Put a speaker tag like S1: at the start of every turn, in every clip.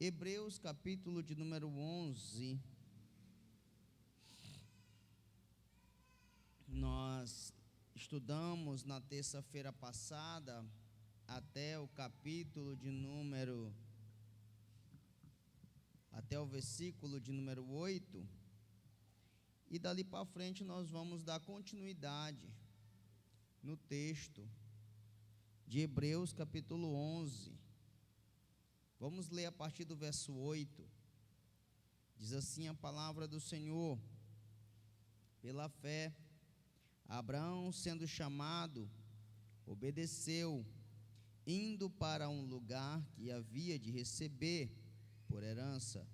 S1: Hebreus capítulo de número 11, nós estudamos na terça-feira passada até o versículo de número 8, e dali para frente nós vamos dar continuidade no texto de Hebreus capítulo 11. Vamos ler a partir do verso 8. Diz assim a palavra do Senhor: pela fé, Abraão, sendo chamado, obedeceu, indo para um lugar que havia de receber por herança,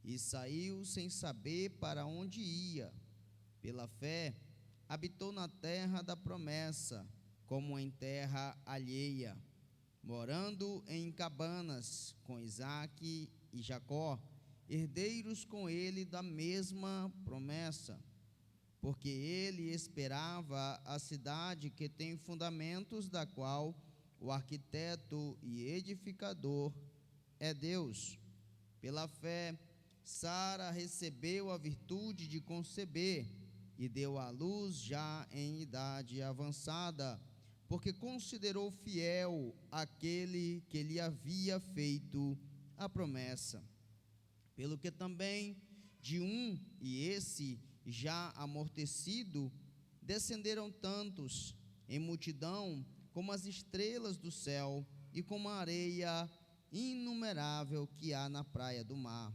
S1: e saiu sem saber para onde ia. Pela fé, habitou na terra da promessa, como em terra alheia, morando em cabanas com Isaque e Jacó, herdeiros com ele da mesma promessa, porque ele esperava a cidade que tem fundamentos, da qual o arquiteto e edificador é Deus. Pela fé, Sara recebeu a virtude de conceber e deu à luz já em idade avançada, porque considerou fiel aquele que lhe havia feito a promessa. Pelo que também de um, e esse já amortecido, descenderam tantos em multidão como as estrelas do céu e como a areia inumerável que há na praia do mar.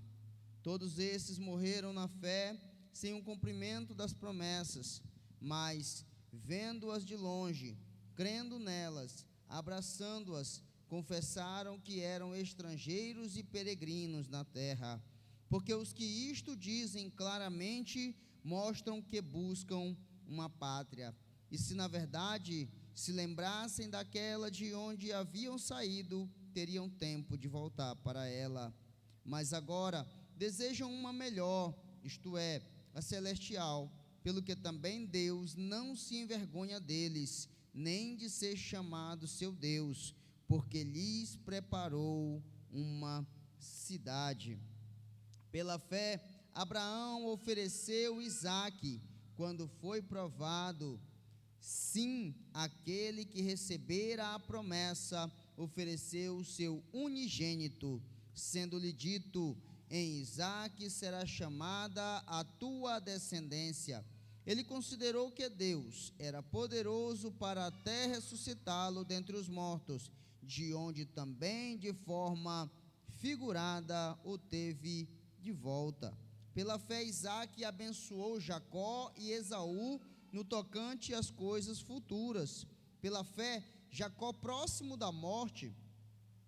S1: Todos esses morreram na fé, sem o cumprimento das promessas, mas, vendo-as de longe, crendo nelas, abraçando-as, confessaram que eram estrangeiros e peregrinos na terra. Porque os que isto dizem claramente mostram que buscam uma pátria. E se na verdade se lembrassem daquela de onde haviam saído, teriam tempo de voltar para ela. Mas agora desejam uma melhor, isto é, a celestial, pelo que também Deus não se envergonha deles, nem de ser chamado seu Deus, porque lhes preparou uma cidade. Pela fé, Abraão ofereceu Isaque, quando foi provado. Sim, aquele que recebera a promessa ofereceu o seu unigênito, sendo-lhe dito: em Isaque será chamada a tua descendência. Ele considerou que Deus era poderoso para até ressuscitá-lo dentre os mortos, de onde também de forma figurada o teve de volta. Pela fé, Isaque abençoou Jacó e Esaú no tocante às coisas futuras. Pela fé, Jacó, próximo da morte,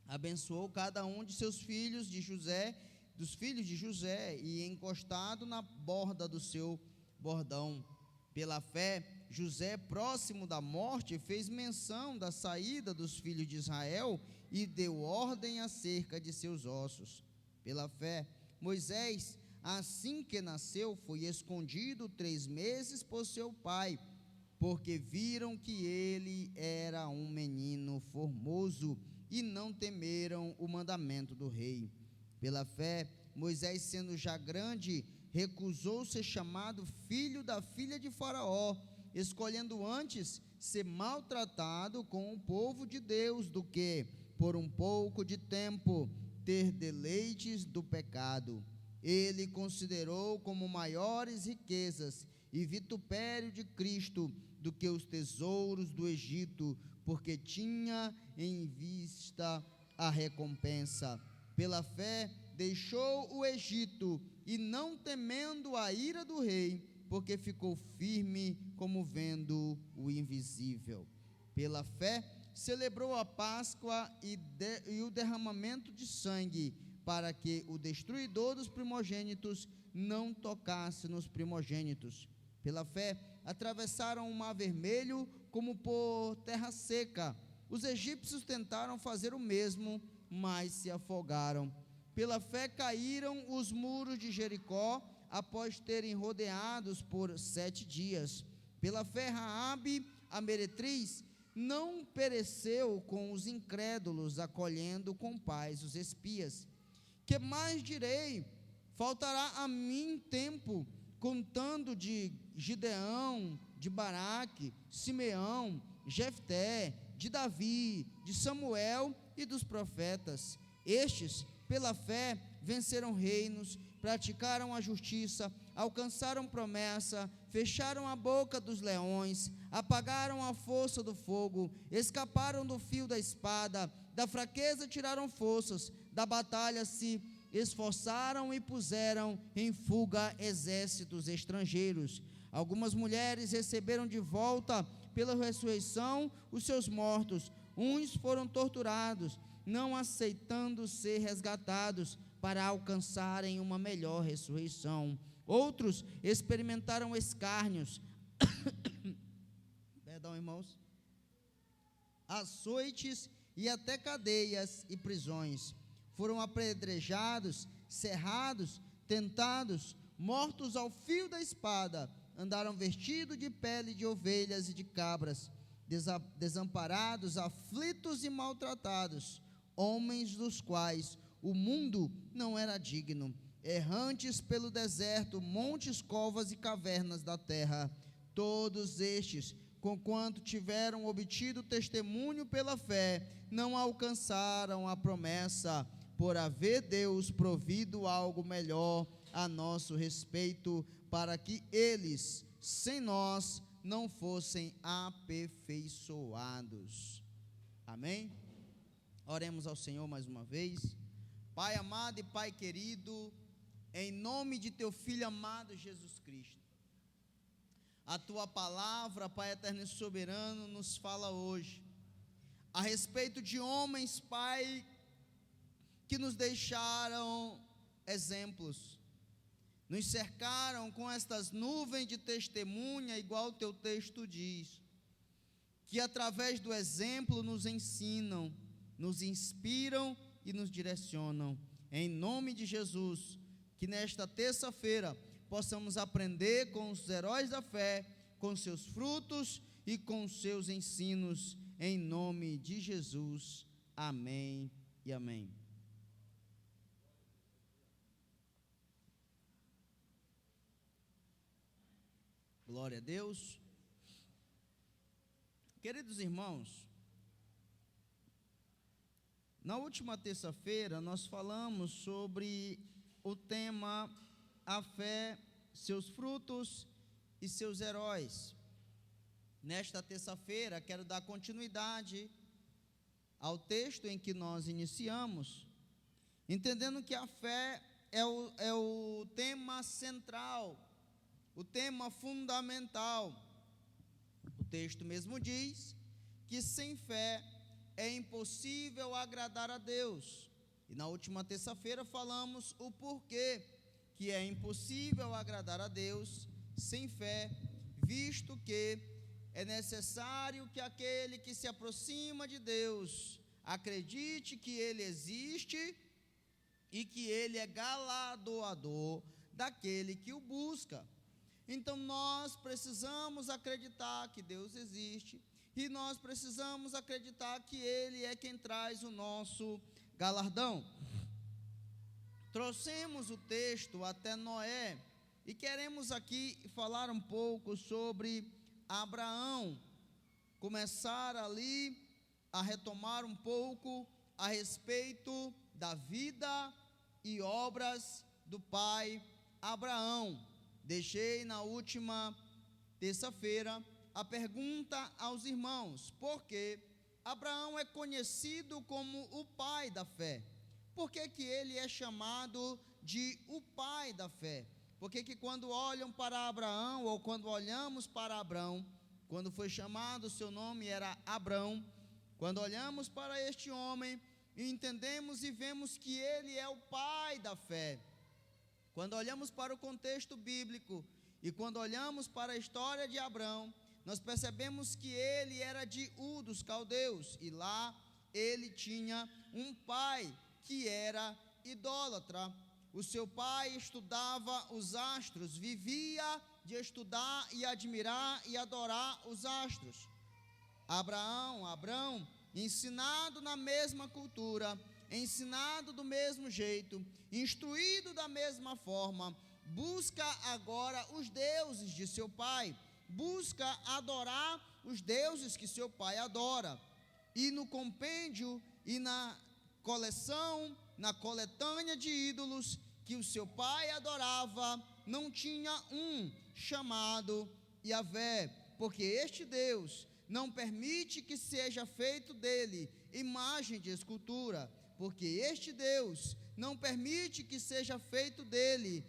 S1: abençoou cada um de seus filhos de José, dos filhos de José, e encostado na borda do seu bordão. Pela fé, José, próximo da morte, fez menção da saída dos filhos de Israel e deu ordem acerca de seus ossos. Pela fé, Moisés, assim que nasceu, foi escondido 3 meses por seu pai, porque viram que ele era um menino formoso e não temeram o mandamento do rei. Pela fé, Moisés, sendo já grande, recusou ser chamado filho da filha de Faraó, escolhendo antes ser maltratado com o povo de Deus do que, por um pouco de tempo, ter deleites do pecado. Ele considerou como maiores riquezas e vitupério de Cristo do que os tesouros do Egito, porque tinha em vista a recompensa. Pela fé, deixou o Egito, e não temendo a ira do rei, porque ficou firme como vendo o invisível. Pela fé, celebrou a Páscoa e o derramamento de sangue, para que o destruidor dos primogênitos não tocasse nos primogênitos. Pela fé, atravessaram o mar vermelho como por terra seca. Os egípcios tentaram fazer o mesmo, mas se afogaram. Pela fé caíram os muros de Jericó, após terem rodeados por 7 dias. Pela fé, Raabe, a meretriz, não pereceu com os incrédulos, acolhendo com paz os espias. Que mais direi? Faltará a mim tempo, contando de Gideão, de Baraque, Simeão, Jefté, de Davi, de Samuel e dos profetas. Estes, pela fé, venceram reinos, praticaram a justiça, alcançaram promessa, fecharam a boca dos leões, apagaram a força do fogo, escaparam do fio da espada, da fraqueza tiraram forças, da batalha se esforçaram e puseram em fuga exércitos estrangeiros. Algumas mulheres receberam de volta pela ressurreição os seus mortos, uns foram torturados, não aceitando ser resgatados para alcançarem uma melhor ressurreição. Outros experimentaram escárnios, perdão, irmãos, açoites e até cadeias e prisões. Foram apedrejados, cerrados, tentados, mortos ao fio da espada, andaram vestidos de pele de ovelhas e de cabras, desamparados, aflitos e maltratados, homens dos quais o mundo não era digno, errantes pelo deserto, montes, covas e cavernas da terra. Todos estes, conquanto tiveram obtido testemunho pela fé, não alcançaram a promessa, por haver Deus provido algo melhor a nosso respeito, para que eles, sem nós, não fossem aperfeiçoados. Amém? Oremos ao Senhor mais uma vez. Pai amado e Pai querido, em nome de Teu Filho amado Jesus Cristo, a Tua palavra, Pai eterno e soberano, nos fala hoje a respeito de homens, Pai, que nos deixaram exemplos, nos cercaram com estas nuvens de testemunha, igual o Teu texto diz, que através do exemplo nos ensinam, nos inspiram e nos direcionam. Em nome de Jesus, que nesta terça-feira possamos aprender com os heróis da fé, com seus frutos e com seus ensinos, em nome de Jesus. Amém e amém. Glória a Deus. Queridos irmãos, na última terça-feira nós falamos sobre o tema a fé, seus frutos e seus heróis. Nesta terça-feira quero dar continuidade ao texto em que nós iniciamos, entendendo que a fé é o tema central, o tema fundamental. O texto mesmo diz que sem fé é impossível agradar a Deus. E na última terça-feira falamos o porquê que é impossível agradar a Deus sem fé, visto que é necessário que aquele que se aproxima de Deus acredite que Ele existe e que Ele é galardoador daquele que o busca. Então nós precisamos acreditar que Deus existe e nós precisamos acreditar que Ele é quem traz o nosso galardão. Trouxemos o texto até Noé e queremos aqui falar um pouco sobre Abraão, começar ali a retomar um pouco a respeito da vida e obras do pai Abraão. Deixei na última terça-feira a pergunta aos irmãos: por que Abraão é conhecido como o pai da fé? Por que ele é chamado de o pai da fé? Por que quando olham para Abraão, ou quando olhamos para Abraão, quando foi chamado, o seu nome era Abrão, quando olhamos para este homem, entendemos e vemos que ele é o pai da fé. Quando olhamos para o contexto bíblico e quando olhamos para a história de Abrão, nós percebemos que ele era de Ur dos caldeus, e lá ele tinha um pai que era idólatra. O seu pai estudava os astros, vivia de estudar e admirar e adorar os astros. Abrão, ensinado na mesma cultura, ensinado do mesmo jeito, instruído da mesma forma, busca agora os deuses de seu pai, busca adorar os deuses que seu pai adora. E no compêndio e na coleção, na coletânea de ídolos que o seu pai adorava, não tinha um chamado Yahvé, porque este Deus não permite que seja feito dele imagem de escultura, porque este Deus não permite que seja feito dele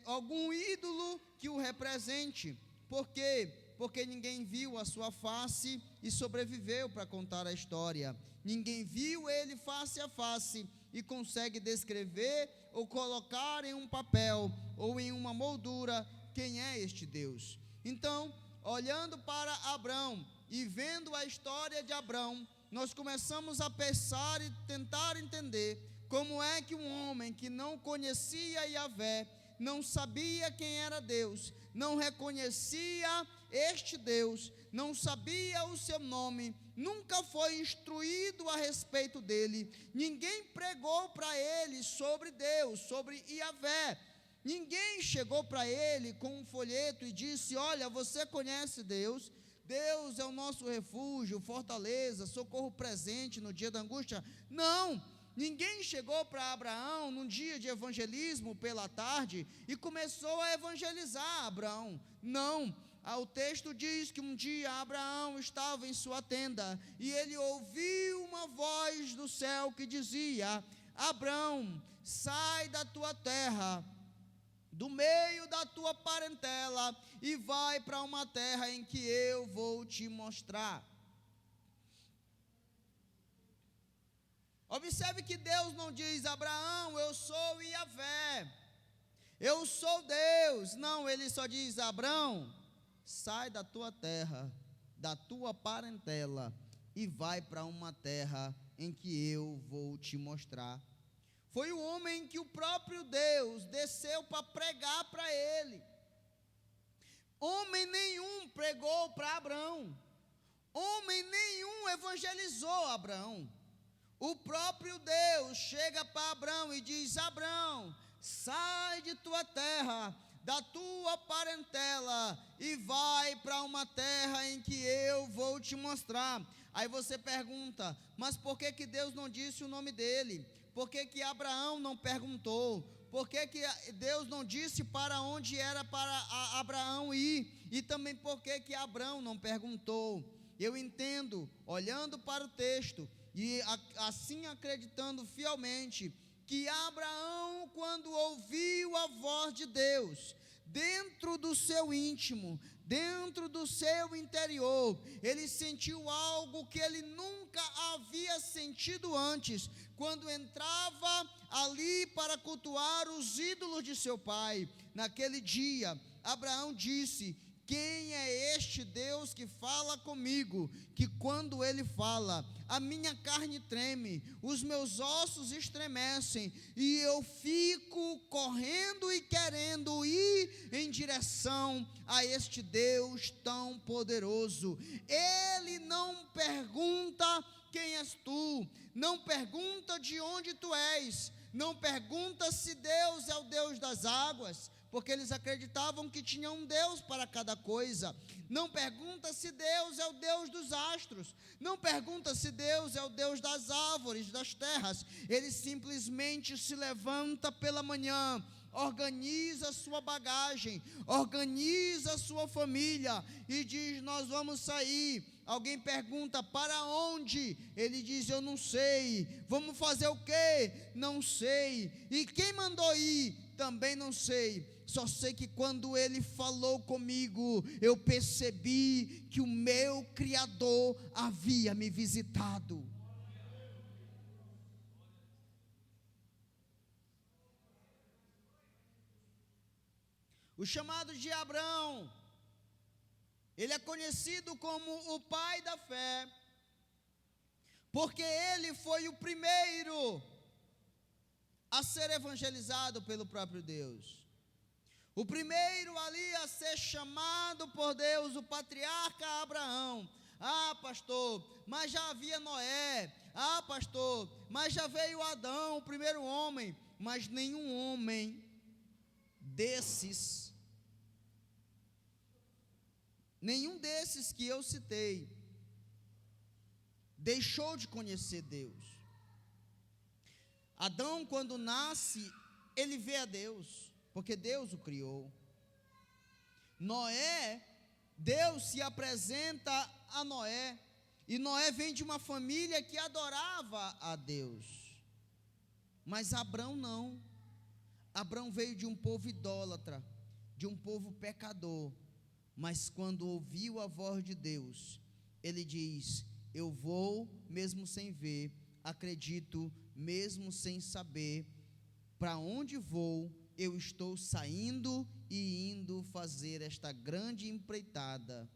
S1: algum ídolo que o represente. Por quê? Porque ninguém viu a sua face e sobreviveu para contar a história. Ninguém viu ele face a face e consegue descrever ou colocar em um papel ou em uma moldura quem é este Deus. Então, olhando para Abrão e vendo a história de Abrão, nós começamos a pensar e tentar entender como é que um homem que não conhecia Yahvé, não sabia quem era Deus, não reconhecia este Deus, não sabia o seu nome, nunca foi instruído a respeito dele, ninguém pregou para ele sobre Deus, sobre Yahvé, ninguém chegou para ele com um folheto e disse: olha, você conhece Deus? Deus é o nosso refúgio, fortaleza, socorro presente no dia da angústia. Não, ninguém chegou para Abraão num dia de evangelismo pela tarde e começou a evangelizar Abraão. Não, o texto diz que um dia Abraão estava em sua tenda e ele ouviu uma voz do céu que dizia: Abraão, sai da tua terra, do meio da tua parentela, e vai para uma terra em que eu vou te mostrar. Observe que Deus não diz: Abraão, eu sou Yahvé, eu sou Deus. Não, ele só diz: Abraão, sai da tua terra, da tua parentela, e vai para uma terra em que eu vou te mostrar. Foi o homem que o próprio Deus desceu para pregar para ele. Homem nenhum pregou para Abraão, homem nenhum evangelizou Abraão. O próprio Deus chega para Abraão e diz: Abraão, sai de tua terra, da tua parentela, e vai para uma terra em que eu vou te mostrar. Aí você pergunta: mas por que Deus não disse o nome dele? Por que Abraão não perguntou? Por que Deus não disse para onde era para Abraão ir? E também por que Abraão não perguntou? Eu entendo, olhando para o texto, e assim acreditando fielmente, que Abraão, quando ouviu a voz de Deus, dentro do seu íntimo, dentro do seu interior, ele sentiu algo que ele nunca havia sentido antes, quando entrava ali para cultuar os ídolos de seu pai. Naquele dia, Abraão disse: quem é este Deus que fala comigo, que quando ele fala, a minha carne treme, os meus ossos estremecem, e eu fico correndo e querendo ir em direção a este Deus tão poderoso. Ele não pergunta: quem és tu? Não pergunta de onde tu és, não pergunta se Deus é o Deus das águas, porque eles acreditavam que tinha um Deus para cada coisa. Não pergunta se Deus é o Deus dos astros, não pergunta se Deus é o Deus das árvores, das terras. Ele simplesmente se levanta pela manhã, organiza a sua bagagem, organiza a sua família e diz: nós vamos sair. Alguém pergunta: para onde? Ele diz: eu não sei. Vamos fazer o quê? Não sei. E quem mandou ir? Também não sei. Só sei que quando ele falou comigo, eu percebi que o meu Criador havia me visitado. O chamado de Abraão, ele é conhecido como o pai da fé, porque ele foi o primeiro a ser evangelizado pelo próprio Deus. O primeiro ali a ser chamado por Deus, o patriarca Abraão. Ah, pastor, mas já havia Noé, Ah, pastor, mas já veio Adão, o primeiro homem. Mas nenhum homem desses, nenhum desses que eu citei, deixou de conhecer Deus. Adão, quando nasce, ele vê a Deus, porque Deus o criou. Noé, Deus se apresenta a Noé, e Noé vem de uma família que adorava a Deus. Mas Abrão não. Abrão veio de um povo idólatra, de um povo pecador. Mas quando ouviu a voz de Deus, ele diz: eu vou mesmo sem ver, acredito mesmo sem saber para onde vou, eu estou saindo e indo fazer esta grande empreitada.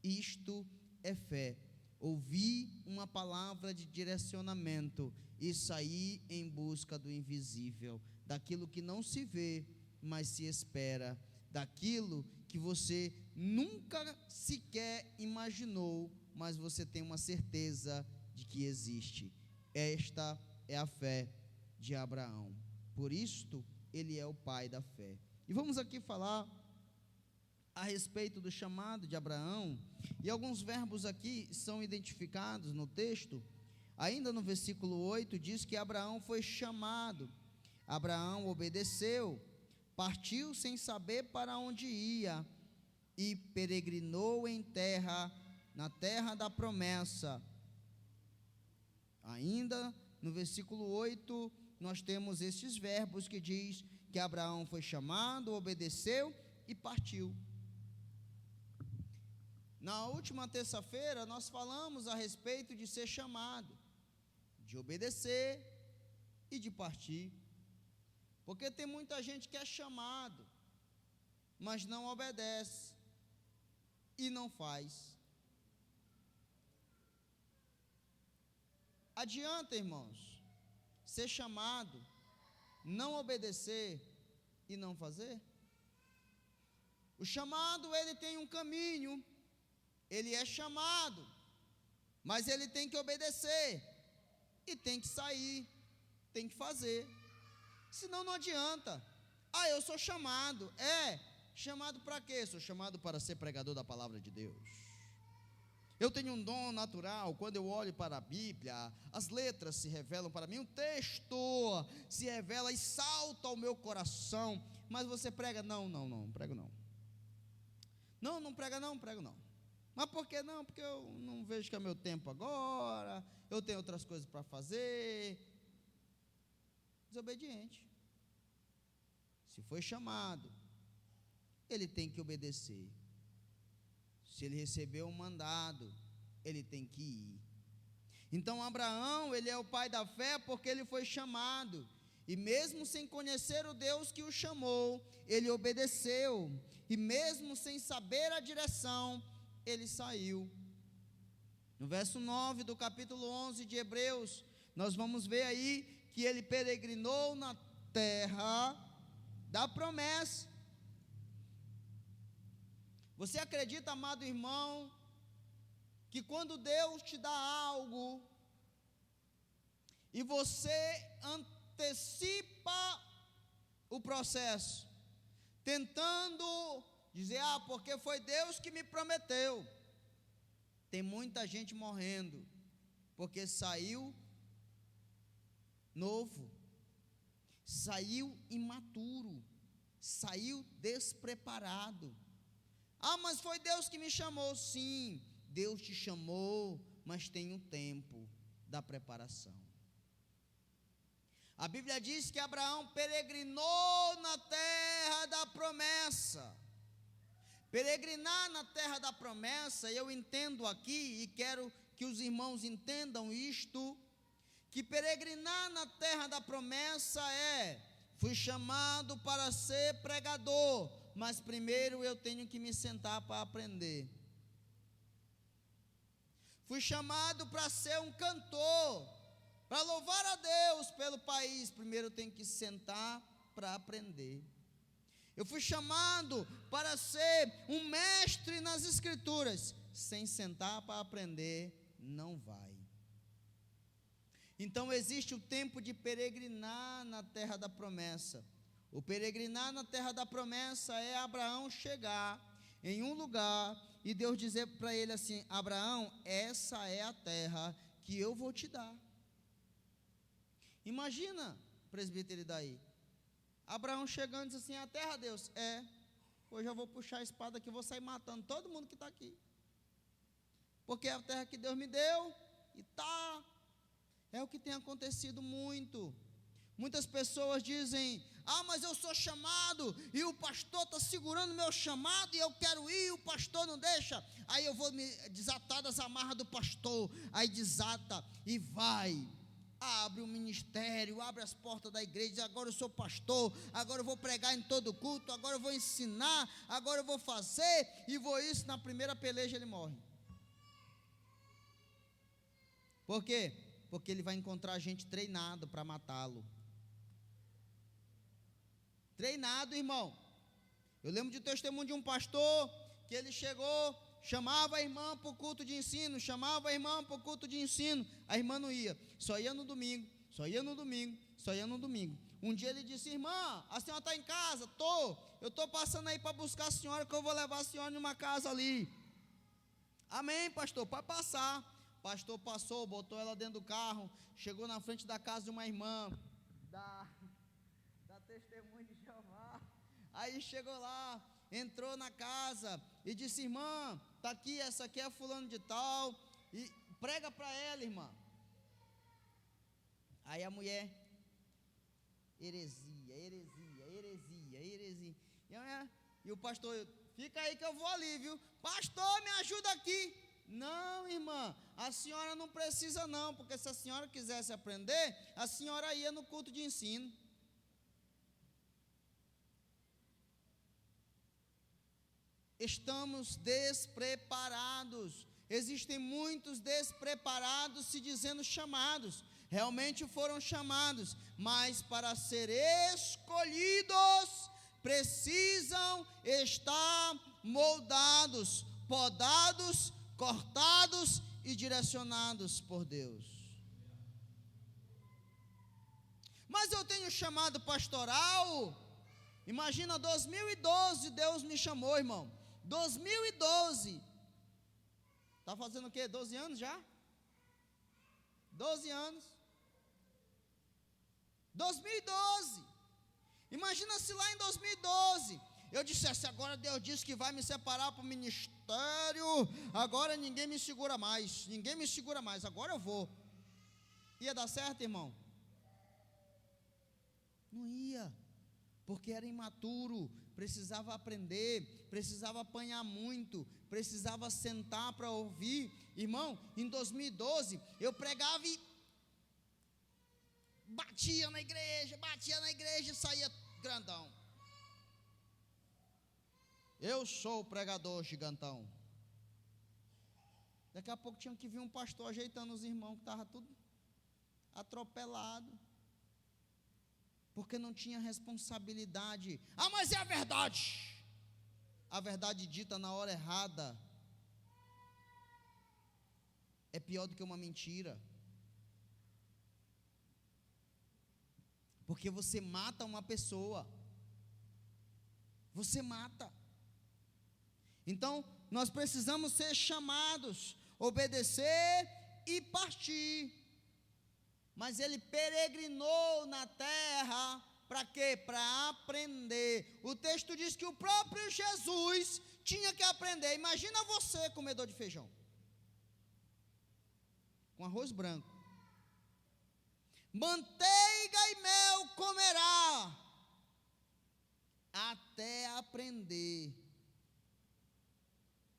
S1: Isto é fé. Ouvi uma palavra de direcionamento e saí em busca do invisível, daquilo que não se vê, mas se espera, daquilo que você nunca sequer imaginou, mas você tem uma certeza de que existe. Esta é a fé de Abraão. Por isto, ele é o pai da fé. E vamos aqui falar a respeito do chamado de Abraão, e alguns verbos aqui são identificados no texto. Ainda no versículo 8, diz que Abraão foi chamado. Abraão obedeceu, partiu sem saber para onde ia, e peregrinou na terra da promessa. Ainda no versículo 8, nós temos estes verbos que diz que Abraão foi chamado, obedeceu e partiu. Na última terça-feira, nós falamos a respeito de ser chamado, de obedecer e de partir. Porque tem muita gente que é chamado, mas não obedece e não faz. Adianta, irmãos, ser chamado, não obedecer e não fazer? O chamado, ele tem um caminho. Ele é chamado, mas ele tem que obedecer, e tem que sair, tem que fazer, senão não adianta. Ah, eu sou chamado. Chamado para quê? Sou chamado para ser pregador da palavra de Deus. Eu tenho um dom natural. Quando eu olho para a Bíblia, as letras se revelam para mim, um texto se revela e salta ao meu coração. Mas você prega? Não, prego não. Não prega não, prego não. Mas por que não? Porque eu não vejo que é meu tempo agora, eu tenho outras coisas para fazer. Desobediente. Se foi chamado, ele tem que obedecer. Se ele recebeu um mandado, ele tem que ir. Então Abraão, ele é o pai da fé porque ele foi chamado. E mesmo sem conhecer o Deus que o chamou, ele obedeceu. E mesmo sem saber a direção, ele saiu. No verso 9 do capítulo 11 de Hebreus, nós vamos ver aí que ele peregrinou na terra da promessa. Você acredita, amado irmão, que quando Deus te dá algo e você antecipa o processo, tentando dizer, porque foi Deus que me prometeu. Tem muita gente morrendo, porque saiu novo, saiu imaturo, saiu despreparado. Mas foi Deus que me chamou. Sim, Deus te chamou, mas tem um tempo da preparação. A Bíblia diz que Abraão peregrinou na terra da promessa. Peregrinar na terra da promessa, eu entendo aqui, e quero que os irmãos entendam isto, que peregrinar na terra da promessa fui chamado para ser pregador, mas primeiro eu tenho que me sentar para aprender. Fui chamado para ser um cantor, para louvar a Deus pelo país, primeiro eu tenho que sentar para aprender. Eu fui chamado para ser um mestre nas escrituras, sem sentar para aprender, não vai. Então existe o tempo de peregrinar na terra da promessa. O peregrinar na terra da promessa é Abraão chegar em um lugar e Deus dizer para ele assim: Abraão, essa é a terra que eu vou te dar. Imagina, presbítero daí, Abraão chegando e diz assim: a terra, Deus, hoje eu vou puxar a espada aqui, vou sair matando todo mundo que está aqui, porque é a terra que Deus me deu, e é o que tem acontecido muito. Muitas pessoas dizem: mas eu sou chamado, e o pastor está segurando meu chamado, e eu quero ir, e o pastor não deixa, aí eu vou me desatar das amarras do pastor, aí desata, e vai, abre o ministério, abre as portas da igreja, agora eu sou pastor, agora eu vou pregar em todo culto, agora eu vou ensinar, agora eu vou fazer, e vou isso, na primeira peleja ele morre. Por quê? Porque ele vai encontrar gente treinado para matá-lo. Treinado, irmão. Eu lembro de testemunho de um pastor, que ele chegou, chamava a irmã para o culto de ensino, chamava a irmã para o culto de ensino, a irmã não ia, só ia no domingo, só ia no domingo, só ia no domingo. Um dia ele disse: irmã, a senhora está em casa? Eu estou passando aí para buscar a senhora, que eu vou levar a senhora em uma casa ali. Amém, pastor, pode passar. Pastor passou, botou ela dentro do carro, chegou na frente da casa de uma irmã, da Testemunho de Jeová. Aí chegou lá, entrou na casa e disse: irmã, está aqui, essa aqui é fulano de tal, e prega para ela, irmã. Aí a mulher: heresia. E o pastor: fica aí que eu vou ali, viu? Pastor, me ajuda aqui. Não, irmã, a senhora não precisa não, porque se a senhora quisesse aprender, a senhora ia no culto de ensino. Estamos despreparados. Existem muitos despreparados se dizendo chamados. Realmente foram chamados, mas para ser escolhidos, precisam estar moldados, podados, cortados e direcionados por Deus. Mas eu tenho chamado pastoral. Imagina, 2012 Deus me chamou, irmão. 2012. Está fazendo o quê? 12 anos já? 12 anos. 2012. Imagina se lá em 2012 eu dissesse: agora Deus disse que vai me separar para o ministério, agora ninguém me segura mais, agora eu vou. Ia dar certo, irmão? Não ia, porque era imaturo, precisava aprender, precisava apanhar muito, precisava sentar para ouvir. Irmão, em 2012 eu pregava e batia na igreja e saía grandão. Eu sou o pregador gigantão. Daqui a pouco tinha que vir um pastor ajeitando os irmãos, que estava tudo atropelado, porque não tinha responsabilidade. Mas é a verdade. A verdade dita na hora errada é pior do que uma mentira, porque você mata uma pessoa. Você mata. Então, nós precisamos ser chamados, obedecer e partir. Mas ele peregrinou na terra, para quê? Para aprender. O texto diz que o próprio Jesus tinha que aprender. Imagina você, comedor de feijão, com arroz branco. Manteiga e mel comerá, até aprender.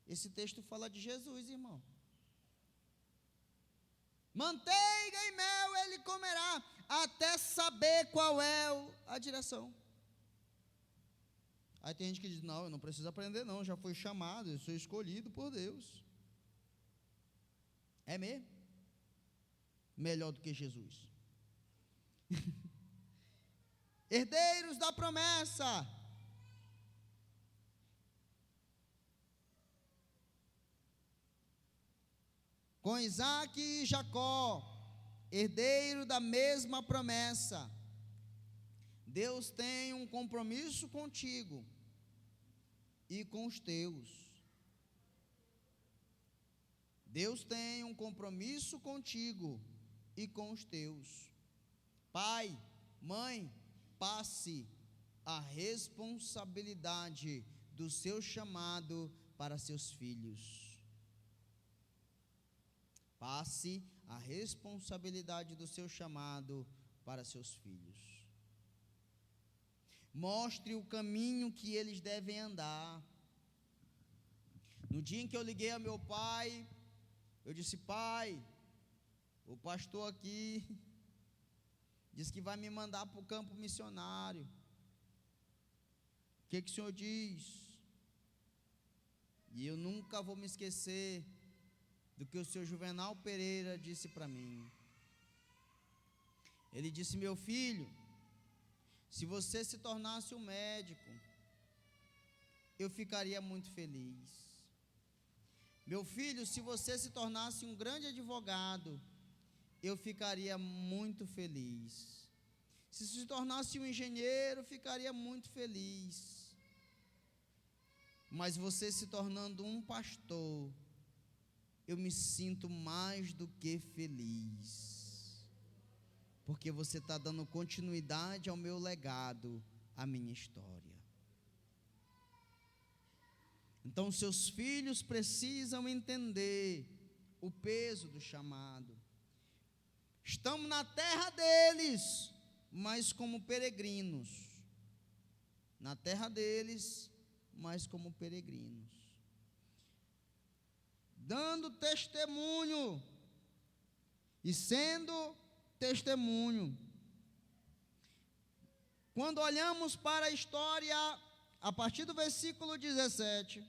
S1: Esse texto fala de Jesus, irmão. Manteiga e mel ele comerá, até saber qual é a direção. Aí tem gente que diz: não, eu não preciso aprender não, já fui chamado, eu sou escolhido por Deus. É mesmo? Melhor do que Jesus. Herdeiros da promessa. Com Isaac e Jacó, herdeiro da mesma promessa. Deus tem um compromisso contigo e com os teus. Deus tem um compromisso contigo e com os teus. Pai, mãe, passe a responsabilidade do seu chamado para seus filhos. Passe a responsabilidade do seu chamado para seus filhos. Mostre o caminho que eles devem andar. No dia em que eu liguei a meu pai, eu disse: pai, o pastor aqui diz que vai me mandar para o campo missionário. O que o senhor diz? E eu nunca vou me esquecer do que o senhor Juvenal Pereira disse para mim. Ele disse: meu filho, se você se tornasse um médico, eu ficaria muito feliz. Meu filho, se você se tornasse um grande advogado, eu ficaria muito feliz. Se se tornasse um engenheiro, ficaria muito feliz. Mas você se tornando um pastor, eu me sinto mais do que feliz, porque você está dando continuidade ao meu legado, à minha história. Então, seus filhos precisam entender o peso do chamado. Estamos na terra deles, mas como peregrinos. Na terra deles, mas como peregrinos. Dando testemunho e sendo testemunho. Quando olhamos para a história, a partir do versículo 17,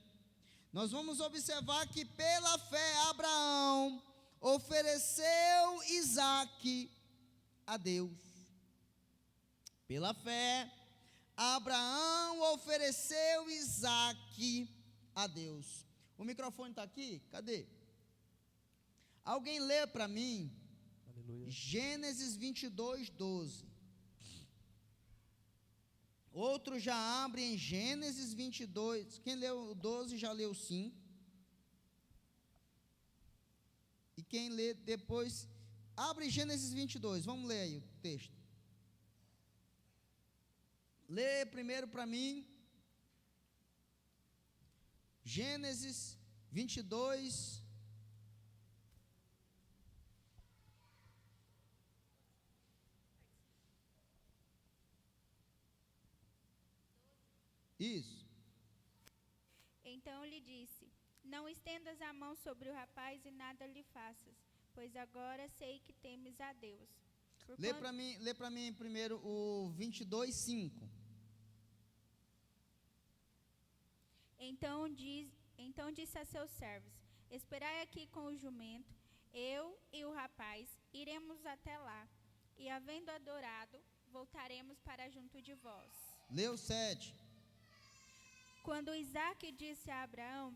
S1: nós vamos observar que pela fé Abraão ofereceu Isaque a Deus. Pela fé, Abraão ofereceu Isaque a Deus. O microfone está aqui? Cadê? Alguém lê para mim? Aleluia. Gênesis 22, 12. Outro já abre em Gênesis 22. Quem leu o 12 já leu o 5. E quem lê depois, abre Gênesis 22. Vamos ler aí o texto. Lê primeiro para mim. Gênesis 22. Isso.
S2: Então lhe disse: não estendas a mão sobre o rapaz e nada lhe faças, pois agora sei que temes a Deus.
S1: Lê para mim primeiro o 22, 5.
S2: Então disse a seus servos: esperai aqui com o jumento, eu e o rapaz iremos até lá, e havendo adorado, voltaremos para junto de vós.
S1: Lê o 7.
S2: Quando Isaque disse a Abraão: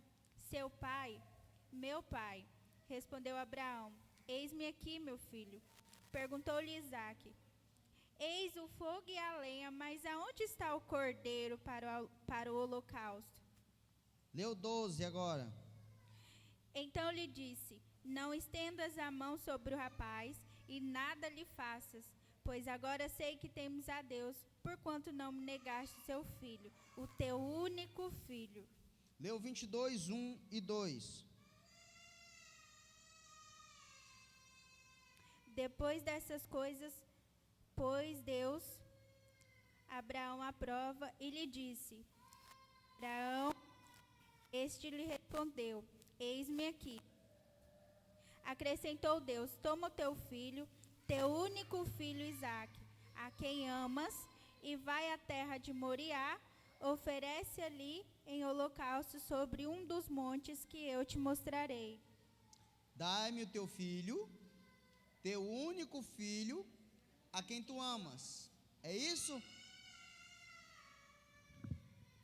S2: seu pai, meu pai, respondeu Abraão: eis-me aqui, meu filho. Perguntou-lhe Isaque: eis o fogo e a lenha, mas aonde está o cordeiro para o holocausto?
S1: Leu 12 agora.
S2: Então lhe disse: não estendas a mão sobre o rapaz e nada lhe faças, pois agora sei que temes a Deus, porquanto não me negaste seu filho, o teu único filho.
S1: Leu 22, 1 e 2.
S2: Depois dessas coisas, pôs Deus Abraão à prova e lhe disse: Abraão, este lhe respondeu: eis-me aqui. Acrescentou Deus: toma o teu filho, teu único filho Isaque, a quem amas, e vai à terra de Moriá, oferece ali em holocausto sobre um dos montes que eu te mostrarei.
S1: Dai-me o teu filho, teu único filho, a quem tu amas. É isso?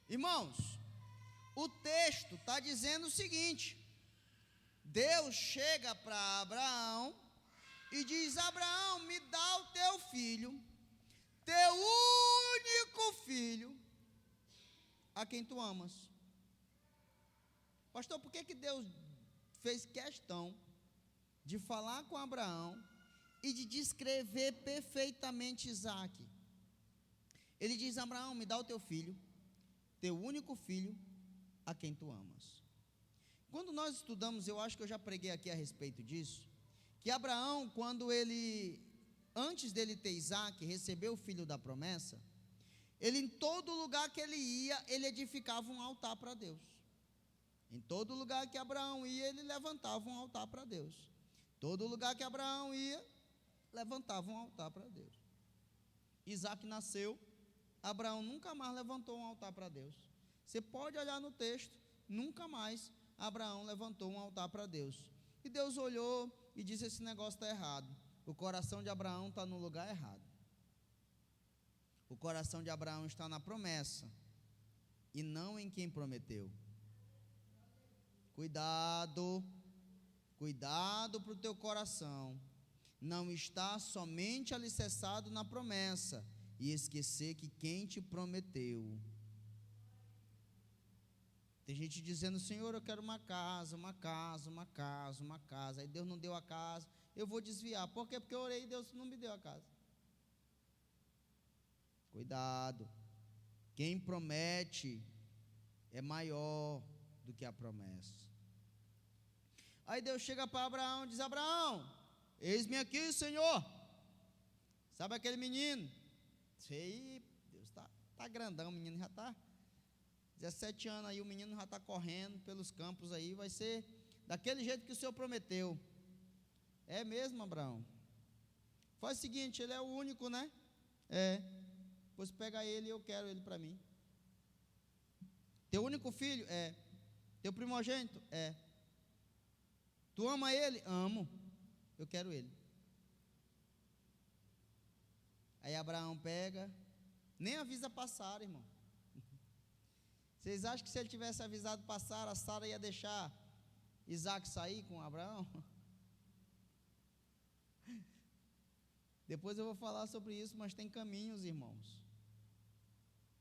S1: Irmãos, o texto está dizendo o seguinte: Deus chega para Abraão e diz: Abraão, me dá o teu filho, teu único filho, a quem tu amas. Pastor, por que Deus fez questão de falar com Abraão e de descrever perfeitamente Isaac? Ele diz: Abraão, me dá o teu filho, teu único filho, a quem tu amas. Quando nós estudamos, eu acho que eu já preguei aqui a respeito disso, que Abraão, quando antes dele ter Isaac, recebeu o filho da promessa, ele, em todo lugar que ele ia, ele edificava um altar para Deus. Em todo lugar que Abraão ia, ele levantava um altar para Deus. Todo lugar que Abraão ia, levantava um altar para Deus. Isaac nasceu, Abraão nunca mais levantou um altar para Deus. Você pode olhar no texto, nunca mais Abraão levantou um altar para Deus. E Deus olhou e disse: esse negócio está errado. O coração de Abraão está no lugar errado. O coração de Abraão está na promessa e não em quem prometeu. Cuidado, cuidado para o teu coração não está somente alicerçado na promessa e esquecer que quem te prometeu. Tem gente dizendo: Senhor, eu quero uma casa, uma casa, uma casa, uma casa. Aí Deus não deu a casa, eu vou desviar. Por quê? Porque eu orei e Deus não me deu a casa. Cuidado, quem promete é maior do que a promessa. Aí Deus chega para Abraão e diz: Abraão, eis-me aqui, Senhor. Sabe aquele menino? Sei, Deus está grandão, o menino já está 17 anos aí, o menino já está correndo pelos campos aí, vai ser daquele jeito que o Senhor prometeu. É mesmo, Abraão? Faz o seguinte, ele é o único, né? É, pois pega ele e eu quero ele para mim. Teu único filho? É. Teu primogênito? É. Tu ama ele? Amo, eu quero ele. Aí Abraão pega, nem avisa para Sara, irmão. Vocês acham que se ele tivesse avisado para Sara, a Sara ia deixar Isaac sair com Abraão? Depois eu vou falar sobre isso, mas tem caminhos, irmãos.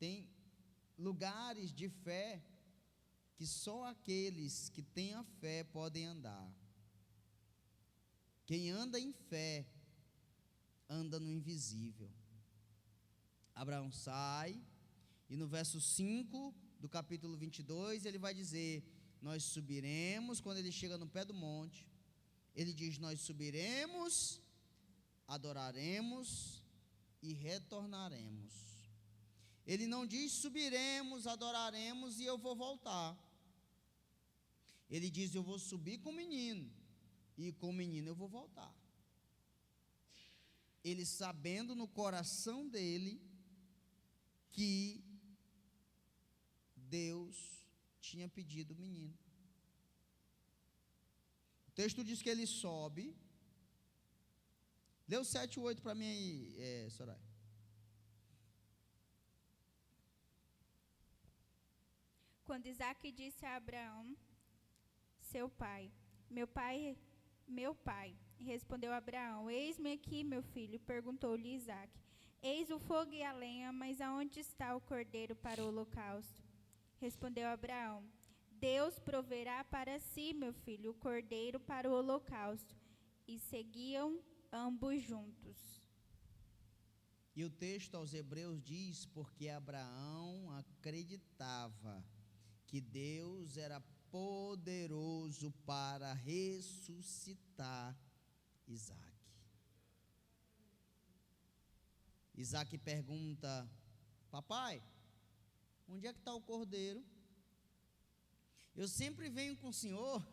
S1: Tem lugares de fé que só aqueles que têm a fé podem andar. Quem anda em fé, anda no invisível. Abraão sai, e no verso 5 do capítulo 22, ele vai dizer: nós subiremos. Quando ele chega no pé do monte, ele diz: nós subiremos, adoraremos e retornaremos. Ele não diz: subiremos, adoraremos e eu vou voltar. Ele diz: eu vou subir com o menino, e com o menino eu vou voltar. Ele sabendo no coração dele que Deus tinha pedido o menino. O texto diz que ele sobe. Lê o 7 e 8 para mim aí, Soraya.
S2: Quando Isaac disse a Abraão, seu pai, meu pai, respondeu Abraão: eis-me aqui, meu filho. Perguntou-lhe Isaac: eis o fogo e a lenha, mas aonde está o cordeiro para o holocausto? Respondeu Abraão: Deus proverá para si, meu filho, o cordeiro para o holocausto. E seguiam ambos juntos.
S1: E o texto aos Hebreus diz: porque Abraão acreditava que Deus era poderoso para ressuscitar Isaac. Isaac pergunta: papai, onde é que está o cordeiro? Eu sempre venho com o senhor,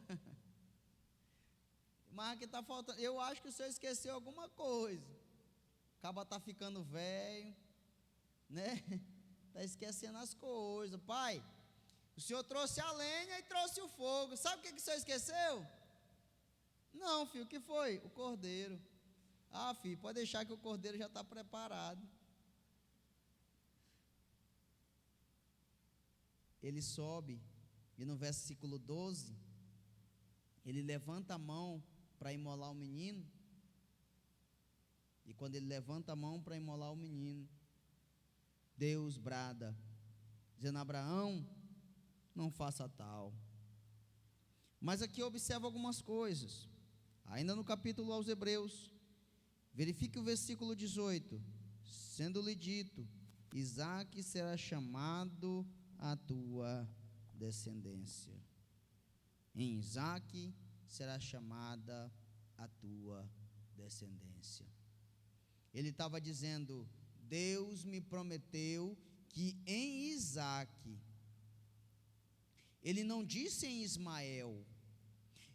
S1: mas aqui está faltando. Eu acho que o senhor esqueceu alguma coisa. O cabo está ficando velho, né? Está esquecendo as coisas. Pai, o senhor trouxe a lenha e trouxe o fogo. Sabe o que o senhor esqueceu? Não, filho, o que foi? O cordeiro. Ah, filho, pode deixar que o cordeiro já está preparado. Ele sobe, e no versículo 12, ele levanta a mão para imolar o menino, E quando ele levanta a mão para imolar o menino, Deus brada, dizendo: Abraão, não faça tal. Mas aqui observa algumas coisas. Ainda no capítulo aos Hebreus, verifique o versículo 18. Sendo-lhe dito: Isaque será chamado a tua descendência. Em Isaque será chamada a tua descendência. Ele estava dizendo: Deus me prometeu que em Isaque, ele não disse em Ismael,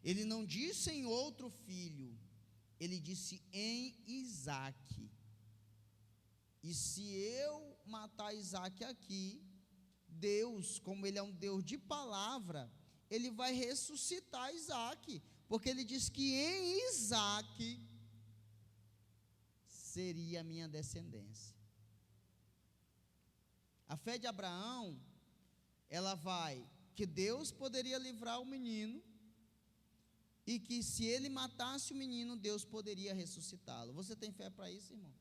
S1: ele não disse em outro filho, ele disse em Isaque. E se eu matar Isaque aqui, Deus, como ele é um Deus de palavra, ele vai ressuscitar Isaque, porque ele diz que em Isaque seria a minha descendência. A fé de Abraão, ela vai, que Deus poderia livrar o menino, e que se ele matasse o menino, Deus poderia ressuscitá-lo. Você tem fé para isso, irmão?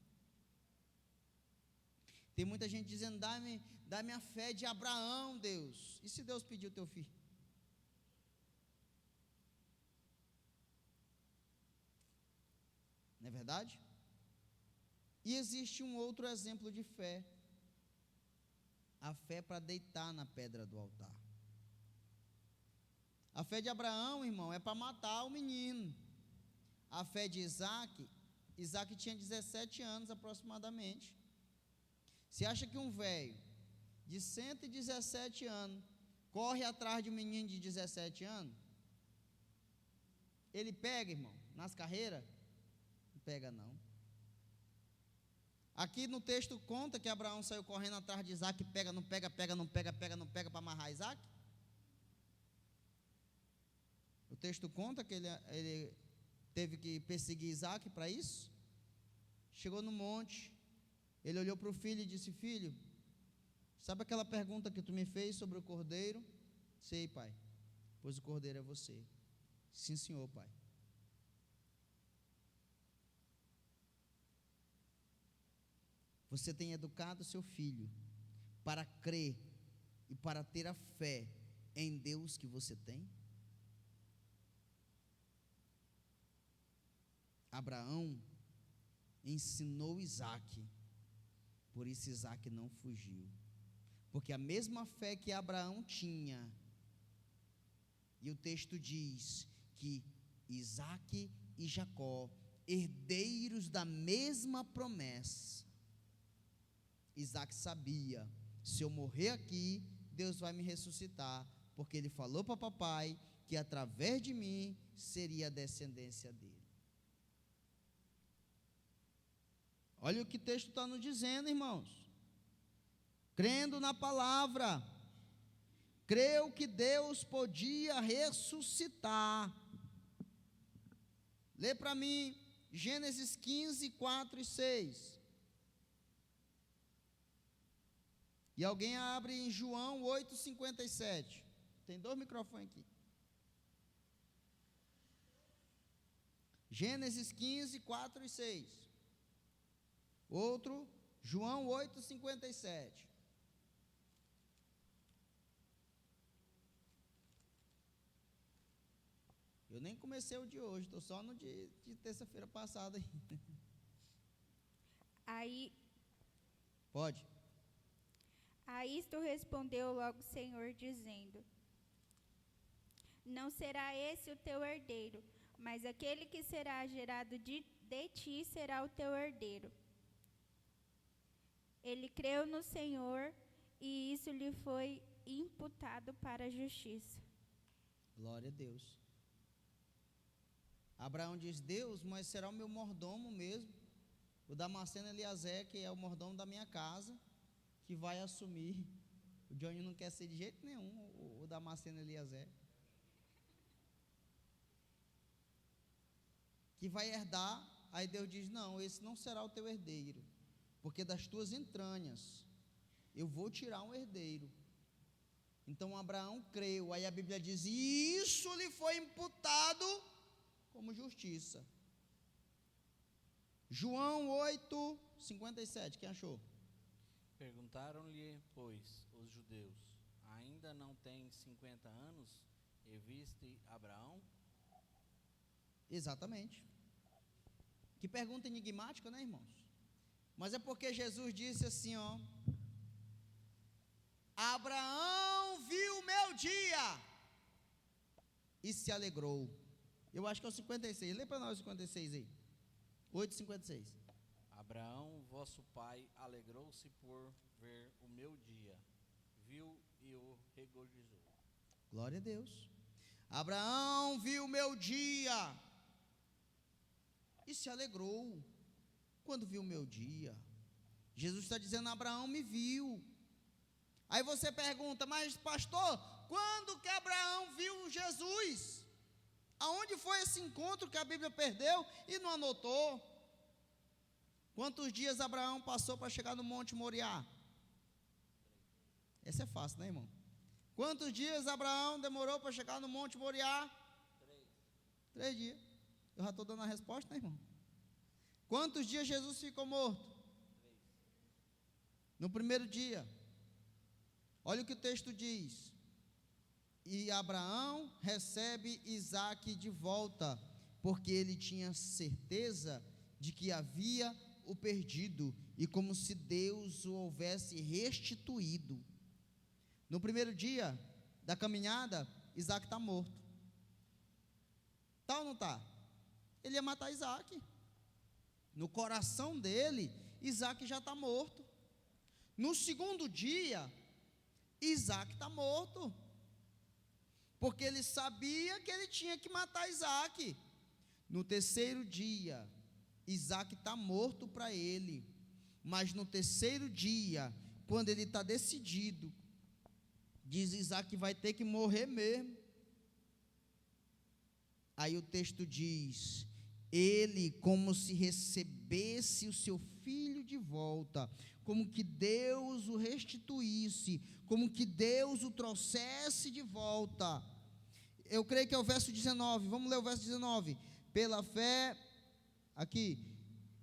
S1: Tem muita gente dizendo: dá-me a fé de Abraão, Deus. E se Deus pedir o teu filho? Não é verdade? E existe um outro exemplo de fé. A fé para deitar na pedra do altar. A fé de Abraão, irmão, é para matar o menino. A fé de Isaque tinha 17 anos aproximadamente. Você acha que um velho de 117 anos corre atrás de um menino de 17 anos? Ele pega, irmão, nas carreiras? Não pega não. Aqui no texto conta que Abraão saiu correndo atrás de Isaque, pega, não pega, pega, não pega, pega, não pega, para amarrar Isaque. O texto conta que ele teve que perseguir Isaque para isso. Chegou no monte, ele olhou para o filho e disse: Filho, sabe aquela pergunta que tu me fez sobre o cordeiro? Sei, pai, pois o cordeiro é você. Sim, senhor, pai. Você tem educado seu filho para crer e para ter a fé em Deus que você tem? Abraão ensinou Isaque, por isso Isaque não fugiu, porque a mesma fé que Abraão tinha, e o texto diz que Isaque e Jacó, herdeiros da mesma promessa, Isaque sabia: se eu morrer aqui, Deus vai me ressuscitar, porque ele falou para papai que através de mim seria a descendência dele. Olha o que o texto está nos dizendo, irmãos. Crendo na palavra, creu que Deus podia ressuscitar. Lê para mim Gênesis 15, 4 e 6. E alguém abre em João 8,57. Tem 2 microfones aqui. Gênesis 15, 4 e 6. Outro, João 8,57. Eu nem comecei o de hoje, estou só no de terça-feira passada.
S2: Aí,
S1: Pode.
S2: a isto respondeu logo o Senhor, dizendo: Não será esse o teu herdeiro, mas aquele que será gerado de ti será o teu herdeiro. Ele creu no Senhor, e isso lhe foi imputado para a justiça.
S1: Glória a Deus. Abraão diz: Deus, mas será o meu mordomo mesmo, o Damasceno Eliezer, que é o mordomo da minha casa, que vai assumir. O Johnny não quer ser de jeito nenhum o Damasceno Eliezer, que vai herdar. Aí Deus diz: não, esse não será o teu herdeiro, porque das tuas entranhas eu vou tirar um herdeiro. Então Abraão creu. Aí a Bíblia diz: e isso lhe foi imputado como justiça. João 8, 57, quem achou?
S3: Perguntaram-lhe, pois, os judeus: ainda não tem 50 anos e viste Abraão?
S1: Exatamente. Que pergunta enigmática, né, irmãos? Mas é porque Jesus disse assim, ó: Abraão viu o meu dia e se alegrou. Eu acho que é o 56. Lê para nós o 56 aí. 8:56.
S3: Abraão, vosso pai, alegrou-se por ver o meu dia, viu e o regozijou.
S1: Glória a Deus. Abraão viu o meu dia e se alegrou quando viu o meu dia. Jesus está dizendo: Abraão me viu. Aí você pergunta: mas pastor, quando que Abraão viu Jesus? Aonde foi esse encontro que a Bíblia perdeu e não anotou? Quantos dias Abraão passou para chegar no Monte Moriá? Essa é fácil, né, irmão? Quantos dias Abraão demorou para chegar no Monte Moriá? 3 dias. Eu já estou dando a resposta, né, irmão? Quantos dias Jesus ficou morto? 3. No primeiro dia. Olha o que o texto diz: e Abraão recebe Isaque de volta, porque ele tinha certeza de que havia o perdido, e como se Deus o houvesse restituído. No primeiro dia da caminhada, Isaque está morto. Está ou não está? Ele ia matar Isaque. No coração dele, Isaque já está morto. No segundo dia, Isaque está morto, porque ele sabia que ele tinha que matar Isaque. No terceiro dia, Isaque está morto para ele, mas no terceiro dia, quando ele está decidido, diz Isaque que vai ter que morrer mesmo. Aí o texto diz: ele, como se recebesse o seu filho de volta, como que Deus o restituísse, como que Deus o trouxesse de volta. Eu creio que é o verso 19, vamos ler o verso 19. Pela fé, aqui,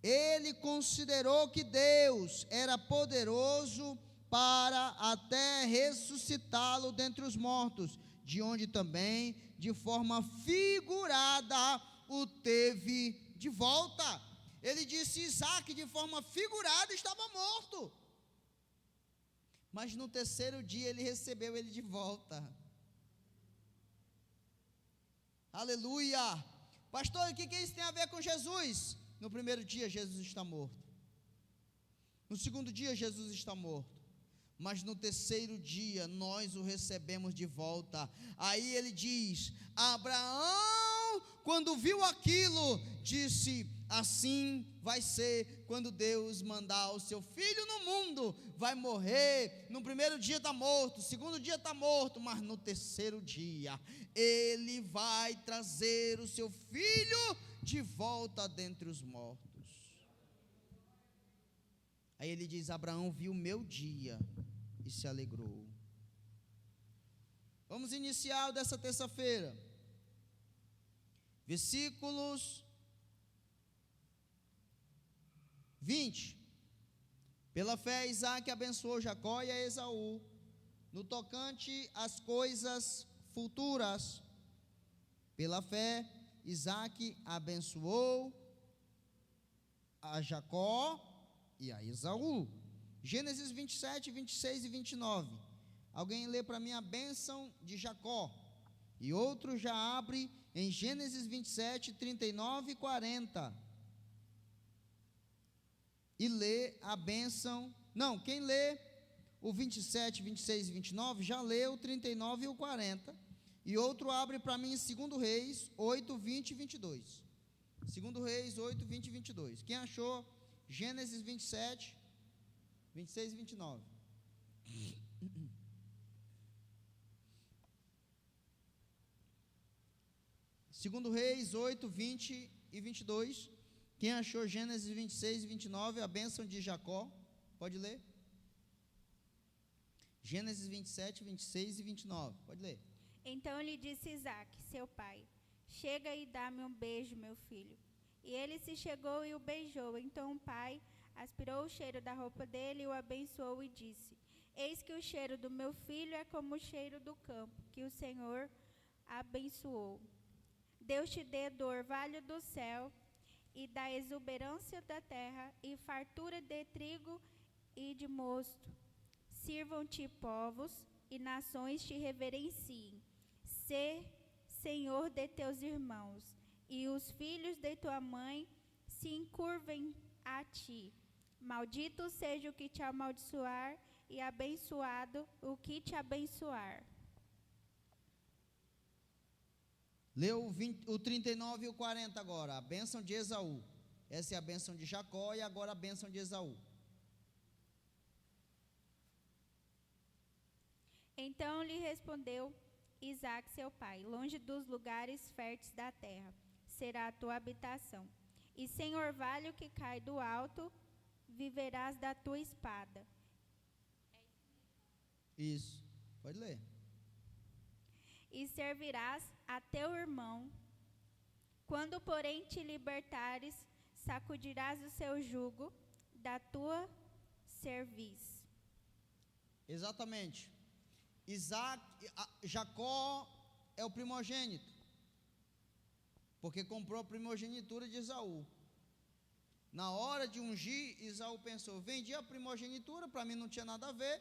S1: ele considerou que Deus era poderoso para até ressuscitá-lo dentre os mortos, de onde também, de forma figurada, o teve de volta. Ele disse: Isaque, de forma figurada, estava morto, mas no terceiro dia ele recebeu ele de volta. Aleluia. Pastor, o que isso tem a ver com Jesus? No primeiro dia Jesus está morto, no segundo dia Jesus está morto, mas no terceiro dia nós o recebemos de volta. Aí ele diz: Abraão, quando viu aquilo, disse: assim vai ser quando Deus mandar o seu filho no mundo. Vai morrer, no primeiro dia está morto, no segundo dia está morto, mas no terceiro dia ele vai trazer o seu filho de volta dentre os mortos. Aí ele diz: Abraão viu o meu dia e se alegrou. Vamos iniciar dessa terça-feira, versículos 20. Pela fé, Isaque abençoou Jacó e a Esaú, no tocante às coisas futuras. Pela fé, Isaque abençoou a Jacó e a Esaú. Gênesis 27, 26 e 29. Alguém lê para mim a bênção de Jacó. E outro já abre em Gênesis 27, 39 e 40. E lê a bênção. Não, quem lê o 27, 26 e 29, já lê o 39 e o 40. E outro abre para mim em 2 Reis 8, 20 e 22. 2 Reis 8, 20 e 22. Quem achou Gênesis 27, 26 e 29? Segundo Reis 8, 20 e 22. Quem achou Gênesis 26 e 29, a bênção de Jacó? Pode ler. Gênesis 27, 26 e 29. Pode ler.
S2: Então lhe disse Isaque, seu pai: chega e dá-me um beijo, meu filho. E ele se chegou e o beijou. Então o pai aspirou o cheiro da roupa dele e o abençoou e disse: Eis que o cheiro do meu filho é como o cheiro do campo, que o Senhor abençoou. Deus te dê do orvalho do céu e da exuberância da terra, e fartura de trigo e de mosto. Sirvam-te povos e nações te reverenciem. Sê Senhor de teus irmãos, e os filhos de tua mãe se encurvem a ti. Maldito seja o que te amaldiçoar, e abençoado o que te abençoar.
S1: Leu o 39 e o 40 agora, a bênção de Esaú. Essa é a bênção de Jacó e agora a bênção de Esaú.
S2: Então lhe respondeu Isaque seu pai: Longe dos lugares férteis da terra será a tua habitação, e sem orvalho que cai do alto viverás da tua espada.
S1: Isso, pode ler.
S2: E servirás a teu irmão. Quando, porém, te libertares, sacudirás o seu jugo da tua cerviz.
S1: Exatamente. Jacó é o primogênito, porque comprou a primogenitura de Esaú. Na hora de ungir, Esaú pensou: vendi a primogenitura, para mim não tinha nada a ver,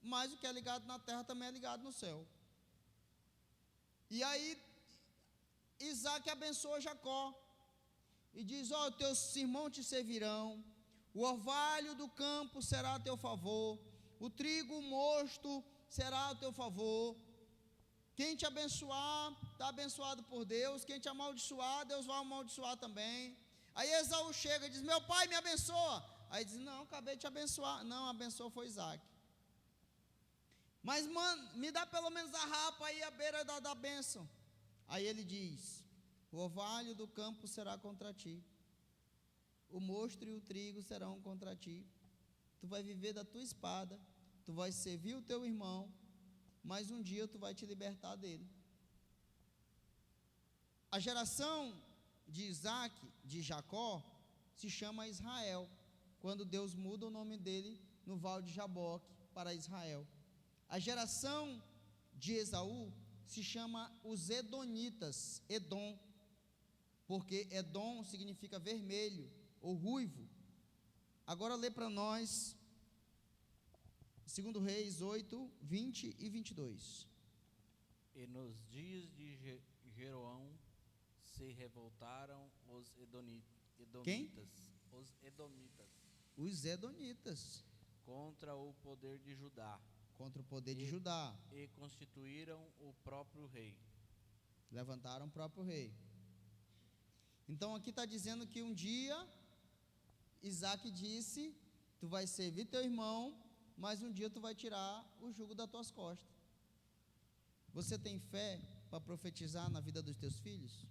S1: mas o que é ligado na terra também é ligado no céu. E aí, Isaque abençoa Jacó e diz: ó, teus irmãos te servirão, o orvalho do campo será a teu favor, o trigo, o mosto será a teu favor. Quem te abençoar, está abençoado por Deus. Quem te amaldiçoar, Deus vai amaldiçoar também. Aí Esaú chega e diz: meu pai, me abençoa. Aí diz: não, acabei de te abençoar. Não, abençoou foi Isaque. Mas, mano, me dá pelo menos a rapa aí, a beira da bênção. Aí ele diz: o orvalho do campo será contra ti, o mosto e o trigo serão contra ti. Tu vai viver da tua espada, tu vai servir o teu irmão, mas um dia tu vai te libertar dele. A geração de Isaque, de Jacó, se chama Israel, quando Deus muda o nome dele no Vale de Jaboque para Israel. A geração de Esaú se chama os Edonitas, Edom, porque Edom significa vermelho ou ruivo. Agora lê para nós 2 Reis 8, 20 e 22.
S3: E nos dias de Jeroão se revoltaram os edomitas.
S1: Quem?
S3: Os edomitas.
S1: Os Edonitas.
S3: Contra o poder de Judá.
S1: Contra o poder de Judá.
S3: E constituíram o próprio rei.
S1: Levantaram o próprio rei. Então aqui está dizendo que um dia Isaque disse: tu vai servir teu irmão, mas um dia tu vai tirar o jugo das tuas costas. Você tem fé para profetizar na vida dos teus filhos?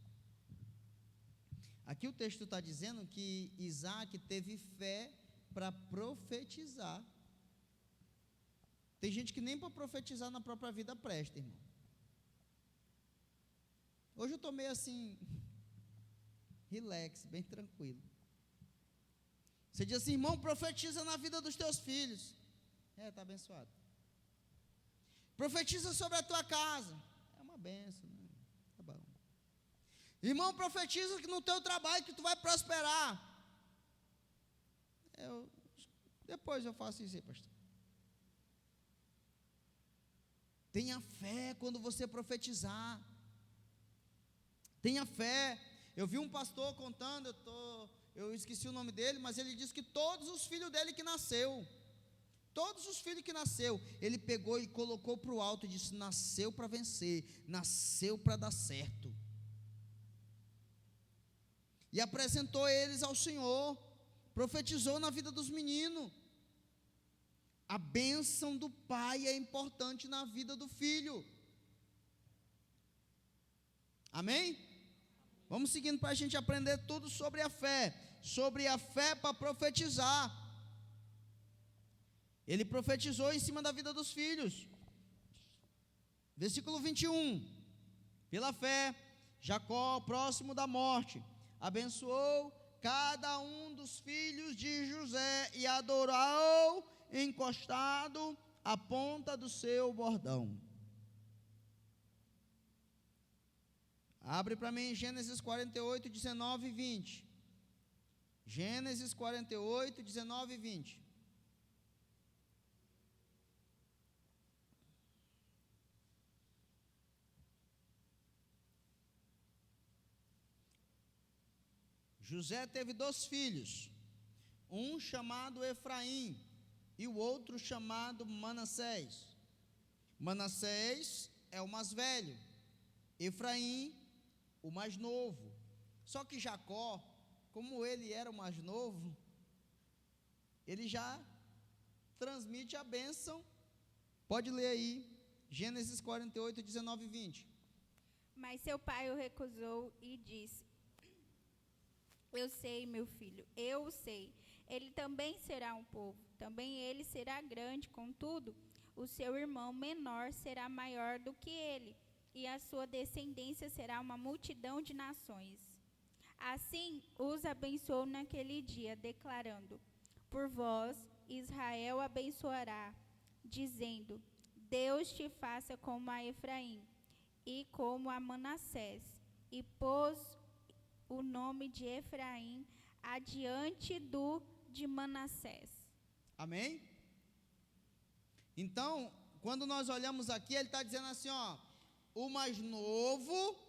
S1: Aqui o texto está dizendo que Isaque teve fé para profetizar. Tem gente que nem para profetizar na própria vida presta, irmão. Hoje eu estou meio assim, relax, bem tranquilo. Você diz assim: irmão, profetiza na vida dos teus filhos. Está abençoado. Profetiza sobre a tua casa. É uma bênção, né? Tá bom. Irmão, profetiza que no teu trabalho que tu vai prosperar. Depois eu faço isso aí, pastor. Tenha fé quando você profetizar. Tenha fé. Eu vi um pastor contando, eu esqueci o nome dele, mas ele disse que todos os filhos dele que nasceu, todos os filhos que nasceu, ele pegou e colocou para o alto e disse: nasceu para vencer, nasceu para dar certo. E apresentou eles ao Senhor, profetizou na vida dos meninos. A bênção do pai é importante na vida do filho. Amém? Vamos seguindo para a gente aprender tudo sobre a fé para profetizar. Ele profetizou em cima da vida dos filhos. Versículo 21. Pela fé, Jacó, próximo da morte, abençoou cada um dos filhos de José e adorou encostado à ponta do seu bordão. Abre para mim Gênesis 48, 19 e 20. Gênesis 48, 19 e 20. José teve 2 filhos, um chamado Efraim e o outro chamado Manassés. Manassés é o mais velho, Efraim o mais novo. Só que Jacó, como ele era o mais novo, ele já transmite a bênção. Pode ler aí, Gênesis 48, 19 e 20.
S2: Mas seu pai o recusou e disse: Eu sei, meu filho, eu o sei. Ele também será um povo, também ele será grande, contudo, o seu irmão menor será maior do que ele, e a sua descendência será uma multidão de nações. Assim os abençoou naquele dia, declarando: Por vós Israel abençoará, dizendo: Deus te faça como a Efraim e como a Manassés. E pôs o nome de Efraim adiante do de Manassés.
S1: Amém? Então, quando nós olhamos aqui, ele está dizendo assim, ó, o mais novo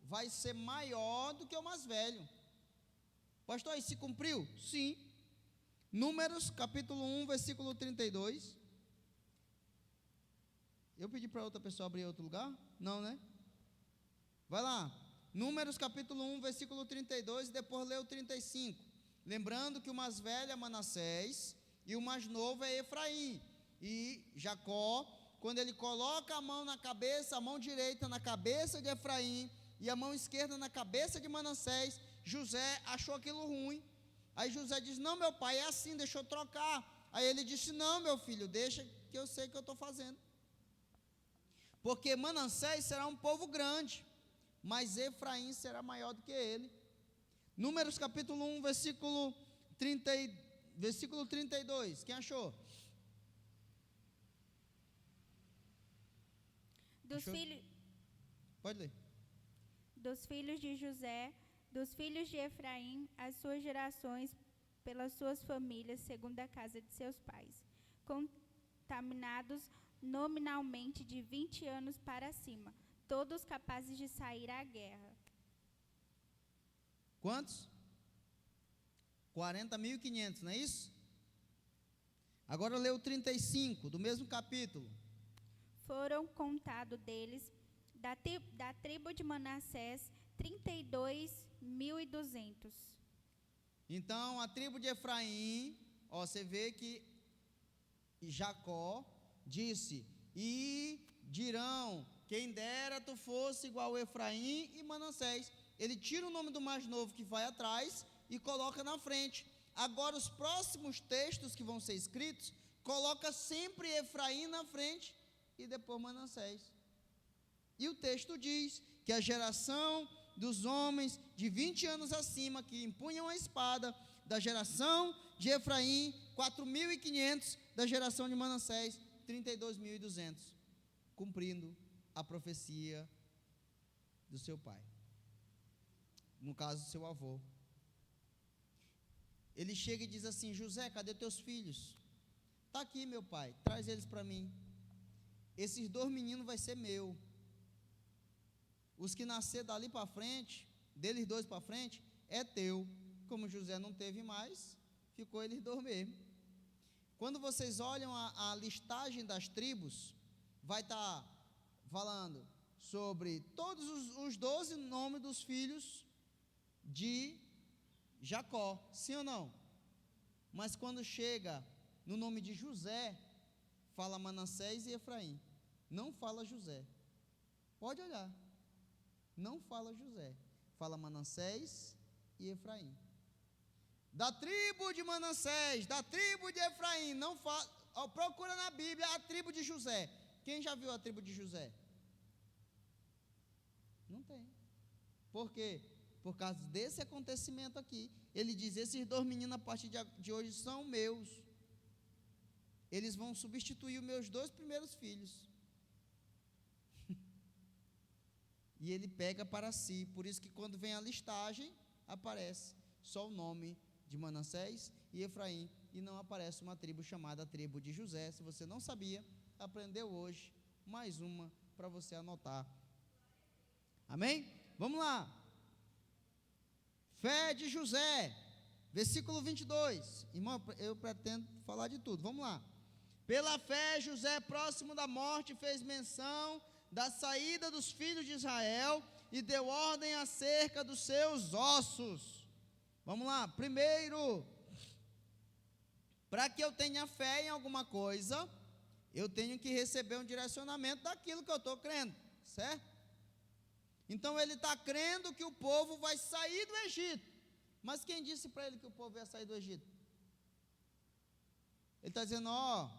S1: vai ser maior do que o mais velho. Pastor, isso se cumpriu? Sim. Números, capítulo 1, versículo 32. Eu pedi para outra pessoa abrir outro lugar? Não, né? Vai lá. Números, capítulo 1, versículo 32, e depois lê o 35. Lembrando que o mais velho é Manassés e o mais novo é Efraim. E Jacó, quando ele coloca a mão na cabeça, a mão direita na cabeça de Efraim e a mão esquerda na cabeça de Manassés, José achou aquilo ruim. Aí José diz: Não, meu pai, é assim, deixa eu trocar. Aí ele disse: Não, meu filho, deixa que eu sei o que eu estou fazendo. Porque Manassés será um povo grande, mas Efraim será maior do que ele. Números capítulo 1, versículo 32. Quem achou? Pode ler.
S2: Dos filhos de José, dos filhos de Efraim, as suas gerações, pelas suas famílias, segundo a casa de seus pais, contaminados nominalmente de 20 anos para cima, todos capazes de sair à guerra.
S1: Quantos? 40.500, não é isso? Agora lê o 35, do mesmo capítulo.
S2: Foram contados deles, da tribo de Manassés, 32.200.
S1: Então, a tribo de Efraim, ó, você vê que Jacó disse: E dirão, quem dera tu fosse igual Efraim e Manassés. Ele tira o nome do mais novo que vai atrás e coloca na frente. Agora, os próximos textos que vão ser escritos, coloca sempre Efraim na frente e depois Manassés. E o texto diz que a geração dos homens de 20 anos acima, que empunham a espada, da geração de Efraim, 4.500, da geração de Manassés, 32.200, cumprindo a profecia do seu pai. No caso, seu avô. Ele chega e diz assim: José, cadê teus filhos? Está aqui, meu pai, traz eles para mim. Esses 2 meninos vai ser meu. Os que nascer dali para frente, deles 2 para frente, é teu. Como José não teve mais, ficou eles 2 mesmo. Quando vocês olham a listagem das tribos, vai estar falando sobre todos os 12 nomes dos filhos de Jacó, sim ou não? Mas quando chega no nome de José, fala Manassés e Efraim, não fala José. Pode olhar, não fala José, fala Manassés e Efraim. Da tribo de Manassés, da tribo de Efraim, não fala. Procura na Bíblia a tribo de José. Quem já viu a tribo de José? Não tem. Por quê? por causa desse acontecimento aqui. Ele diz: esses 2 meninos, a partir de hoje, são meus. Eles vão substituir os meus 2 primeiros filhos. E ele pega para si. Por isso que quando vem a listagem, aparece só o nome de Manassés e Efraim, e não aparece uma tribo chamada tribo de José. Se você não sabia, aprendeu hoje mais uma para você anotar. Amém? Vamos lá. Fé de José, versículo 22. Irmão, eu pretendo falar de tudo. Vamos lá. Pela fé, José, próximo da morte, fez menção da saída dos filhos de Israel e deu ordem acerca dos seus ossos. Vamos lá. Primeiro, para que eu tenha fé em alguma coisa, eu tenho que receber um direcionamento daquilo que eu estou crendo, certo? Então ele está crendo que o povo vai sair do Egito. Mas quem disse para ele que o povo ia sair do Egito? Ele está dizendo: ó,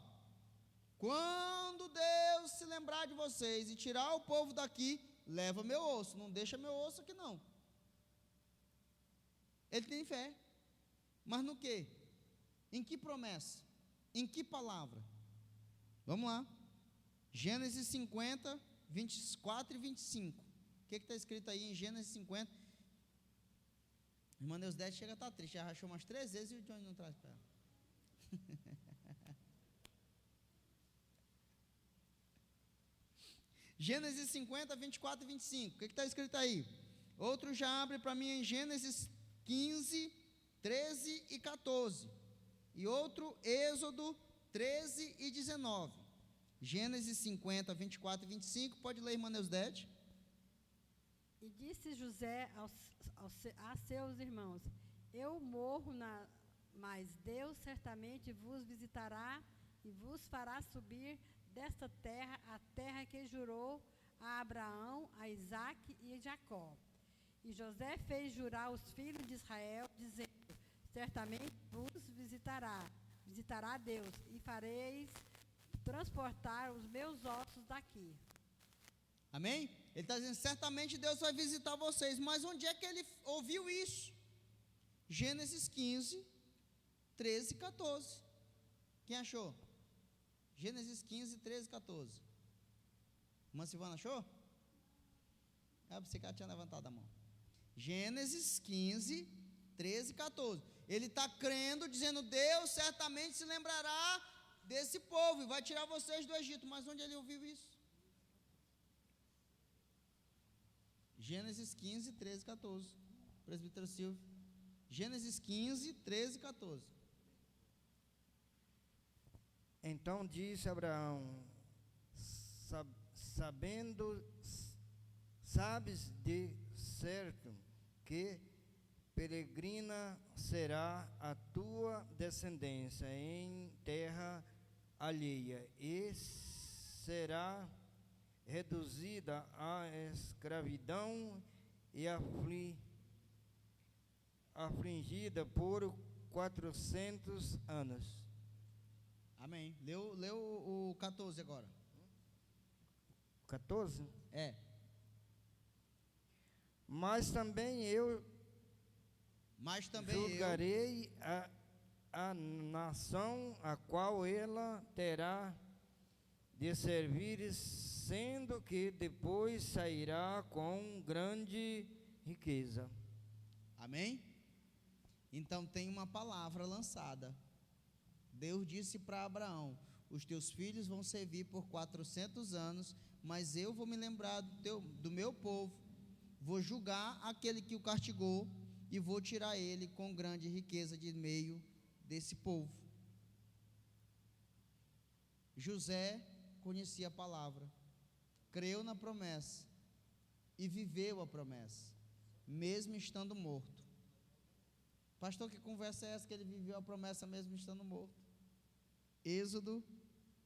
S1: quando Deus se lembrar de vocês e tirar o povo daqui, leva meu osso, não deixa meu osso aqui não. Ele tem fé. Mas no quê? Em que promessa? Em que palavra? Vamos lá. Gênesis 50, 24 e 25. O que está escrito aí em Gênesis 50? Irmã Neusdete chega a estar triste, já rachou umas 3 vezes e o Johnny não traz para ela. Gênesis 50, 24 e 25. O que está escrito aí? Outro já abre para mim em Gênesis 15, 13 e 14. E outro, Êxodo 13 e 19. Gênesis 50, 24 e 25. Pode ler, irmã Neusdete.
S4: E disse José a seus irmãos: eu morro, mas Deus certamente vos visitará e vos fará subir desta terra, a terra que jurou a Abraão, a Isaque e a Jacó. E José fez jurar os filhos de Israel, dizendo: certamente vos visitará Deus, e fareis transportar os meus ossos daqui.
S1: Amém? Ele está dizendo: certamente Deus vai visitar vocês. Mas onde é que ele ouviu isso? Gênesis 15, 13 e 14. Quem achou? Gênesis 15, 13 e 14. Irmã Silvana achou? Você que tinha levantado a mão. Gênesis 15, 13 e 14. Ele está crendo, dizendo: Deus certamente se lembrará desse povo e vai tirar vocês do Egito. Mas onde ele ouviu isso? Gênesis 15, 13 e 14. Presbítero Silvio. Gênesis 15, 13 e 14.
S5: Então disse Abraão: sabes de certo que peregrina será a tua descendência em terra alheia, e será reduzida à escravidão e afligida por 400 anos.
S1: Amém. Leu o 14 agora.
S5: 14?
S1: É.
S5: Mas também eu julgarei a nação a qual ela terá de servir, sendo que depois sairá com grande riqueza.
S1: Amém? Então tem uma palavra lançada. Deus disse para Abraão: os teus filhos vão servir por 400 anos, mas eu vou me lembrar do meu povo, vou julgar aquele que o castigou e vou tirar ele com grande riqueza de meio desse povo. José conhecia a palavra, creu na promessa e viveu a promessa, mesmo estando morto. Pastor, que conversa é essa que ele viveu a promessa mesmo estando morto? Êxodo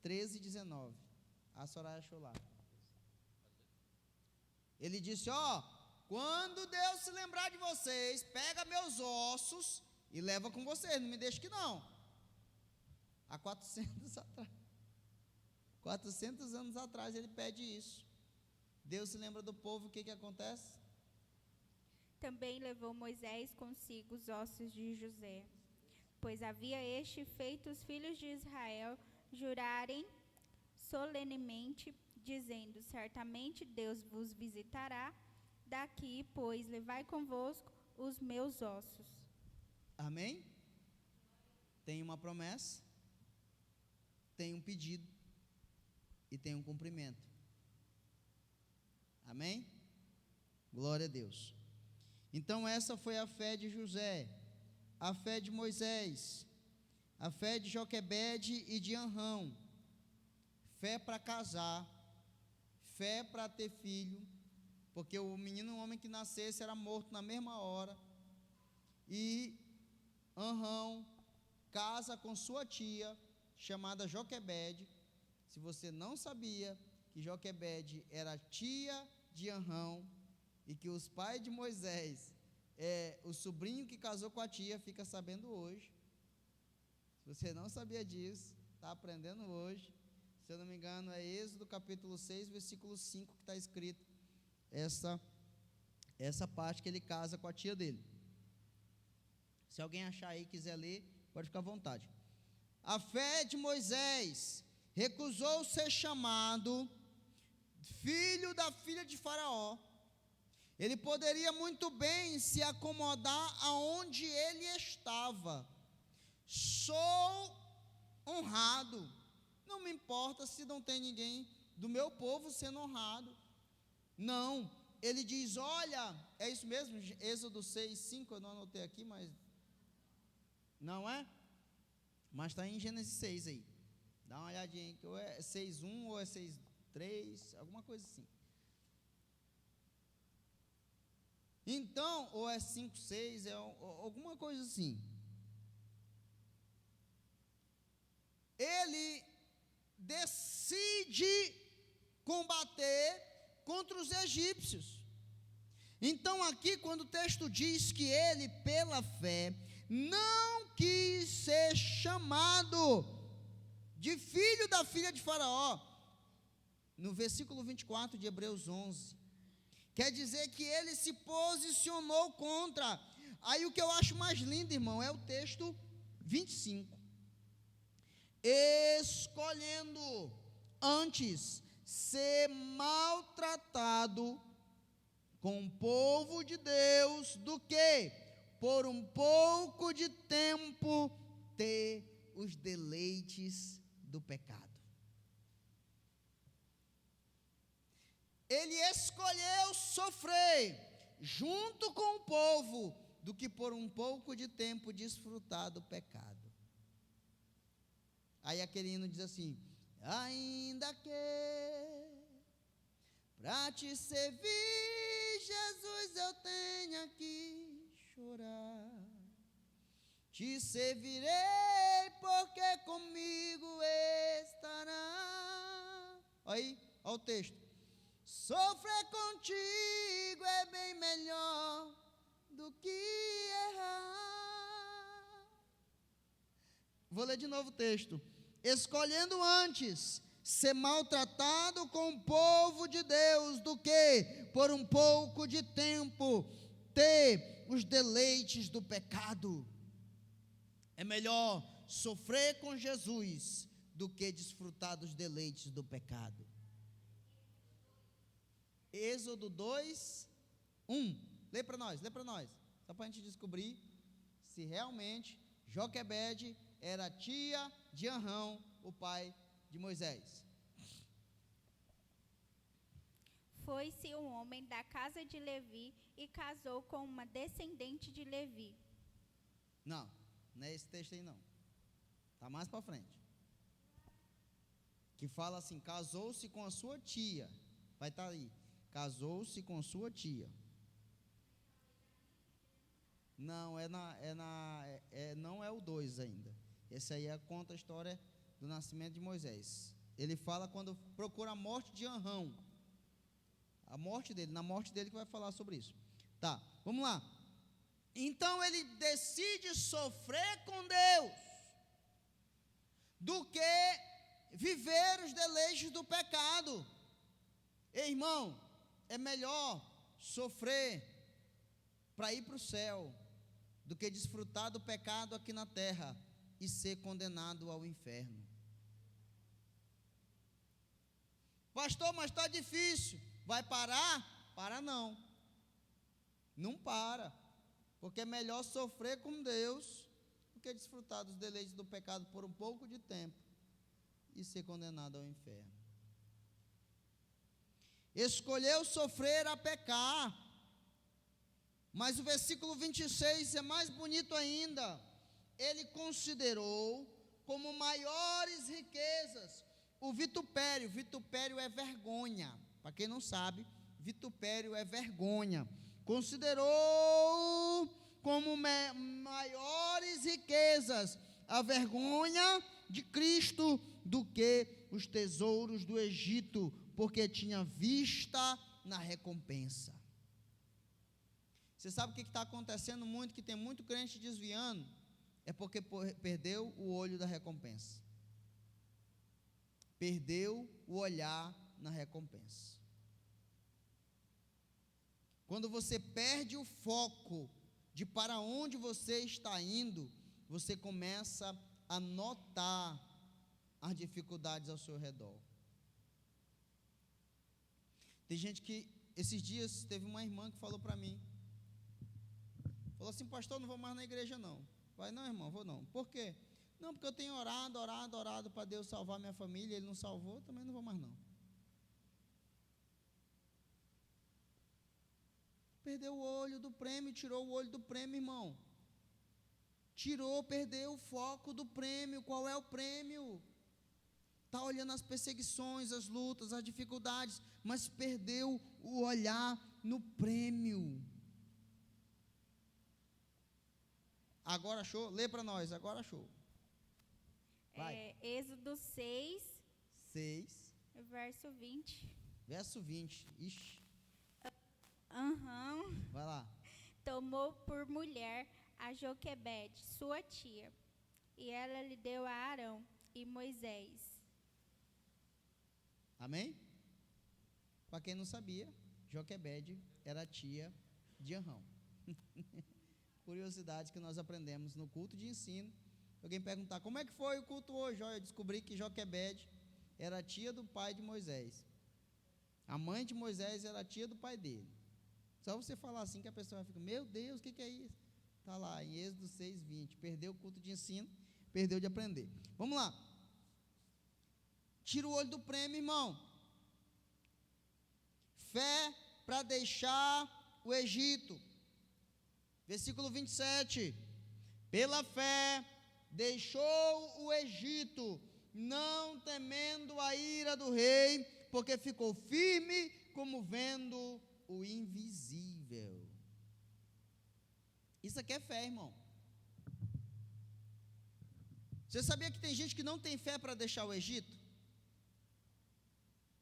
S1: 13, 19. A Soraya achou lá. Ele disse: ó, quando Deus se lembrar de vocês, pega meus ossos e leva com vocês, não me deixe que não. Há 400 atrás. 400 anos atrás ele pede isso. Deus se lembra do povo, o que acontece?
S2: também levou Moisés consigo os ossos de José, pois havia este feito os filhos de Israel jurarem solenemente, dizendo: certamente Deus vos visitará daqui, pois levai convosco os meus ossos.
S1: Amém? Tem uma promessa, tem um pedido e tem um cumprimento. Amém? Glória a Deus. Então essa foi a fé de José, a fé de Moisés, a fé de Joquebede e de Anrão. Fé para casar, fé para ter filho, porque o menino, o homem que nascesse, era morto na mesma hora. E Anrão casa com sua tia, chamada Joquebede. Se você não sabia que Joquebede era tia de Anrão, e que os pais de Moisés o sobrinho que casou com a tia, fica sabendo hoje. Se você não sabia disso, está aprendendo hoje. Se eu não me engano, é Êxodo capítulo 6, versículo 5, que está escrito essa parte que ele casa com a tia dele. Se alguém achar aí e quiser ler, pode ficar à vontade. A fé de Moisés recusou ser chamado filho da filha de Faraó. Ele poderia muito bem se acomodar aonde ele estava. Sou honrado. Não me importa se não tem ninguém do meu povo sendo honrado. Não, ele diz, olha, é isso mesmo, Êxodo 6, 5, eu não anotei aqui, mas não é? Mas está em Gênesis 6 aí. Dá uma olhadinha aí, que ou é 6:1 ou é 6:3, alguma coisa assim. Então, ou é 5:6, é alguma coisa assim. Ele decide combater contra os egípcios. Então, aqui, quando o texto diz que ele, pela fé, não quis ser chamado de filho da filha de Faraó, no versículo 24 de Hebreus 11, quer dizer que ele se posicionou contra. Aí o que eu acho mais lindo, irmão, é o texto 25. Escolhendo antes ser maltratado com o povo de Deus do que, por um pouco de tempo, ter os deleites do pecado. Ele escolheu sofrer junto com o povo do que por um pouco de tempo desfrutar do pecado. Aí aquele hino diz assim: ainda que para te servir, Jesus, eu tenha que chorar, te servirei porque comigo estará. Aí, olha o texto. Sofrer contigo é bem melhor do que errar. Vou ler de novo o texto. Escolhendo antes ser maltratado com o povo de Deus do que, por um pouco de tempo, ter os deleites do pecado. É melhor sofrer com Jesus do que desfrutar dos deleites do pecado. Êxodo 2, 1. Lê para nós, só para a gente descobrir se realmente Joquebede era tia de Anrão, o pai de Moisés.
S2: Foi-se um homem da casa de Levi e casou com uma descendente de Levi.
S1: Não é esse texto aí não. Está mais para frente. Que fala assim, casou-se com a sua tia. Vai estar aí. Casou-se com sua tia. Não, não é o 2 ainda. Esse aí conta a história do nascimento de Moisés. Ele fala quando procura a morte de Anrão. A morte dele, na morte dele que vai falar sobre isso. Tá, vamos lá. Então ele decide sofrer com Deus do que viver os deleites do pecado. Ei, irmão, é melhor sofrer para ir para o céu do que desfrutar do pecado aqui na terra e ser condenado ao inferno. Pastor, mas está difícil. Vai parar? Para não. Não para. Porque é melhor sofrer com Deus do que desfrutar dos deleites do pecado por um pouco de tempo e ser condenado ao inferno. Escolheu sofrer a pecar. Mas o versículo 26 é mais bonito ainda. Ele considerou como maiores riquezas o vitupério. Vitupério é vergonha. Para quem não sabe, vitupério é vergonha. Considerou como maiores riquezas a vergonha de Cristo do que os tesouros do Egito, porque tinha vista na recompensa. Você sabe o que está acontecendo muito, que tem muito crente desviando? É porque perdeu o olho da recompensa. Perdeu o olhar na recompensa. Quando você perde o foco de para onde você está indo, você começa a notar as dificuldades ao seu redor. Tem gente que, esses dias, teve uma irmã que falou para mim, falou assim: pastor, não vou mais na igreja não. Vai, não, irmão, vou não. Por quê? Não, porque eu tenho orado para Deus salvar minha família, Ele não salvou, também não vou mais não. Perdeu o olho do prêmio, tirou o olho do prêmio, irmão. Perdeu o foco do prêmio. Qual é o prêmio? Está olhando as perseguições, as lutas, as dificuldades, mas perdeu o olhar no prêmio. Agora achou? Lê para nós, agora achou. Vai.
S2: Êxodo 6,
S1: 6,
S2: verso 20.
S1: verso 20. Ixi, vai lá.
S2: Tomou por mulher a Joquebede, sua tia, e ela lhe deu a Arão e Moisés.
S1: Amém? Para quem não sabia, Joquebede era tia de Arão. Curiosidade que nós aprendemos no culto de ensino. Alguém perguntar, como é que foi o culto hoje? Olha, eu descobri que Joquebede era tia do pai de Moisés. A mãe de Moisés era tia do pai dele. Só você falar assim que a pessoa fica, meu Deus, o que é isso? Está lá, em Êxodo 6, 20. Perdeu o culto de ensino, perdeu de aprender. Vamos lá. Tira o olho do prêmio, irmão. Fé para deixar o Egito. Versículo 27. Pela fé deixou o Egito, não temendo a ira do rei, porque ficou firme como vendo o invisível. Isso aqui é fé, irmão. Você sabia que tem gente que não tem fé para deixar o Egito?